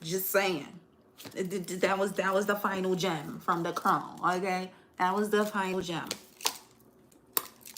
just saying. That was the final gem from the crown, okay? That was the final gem.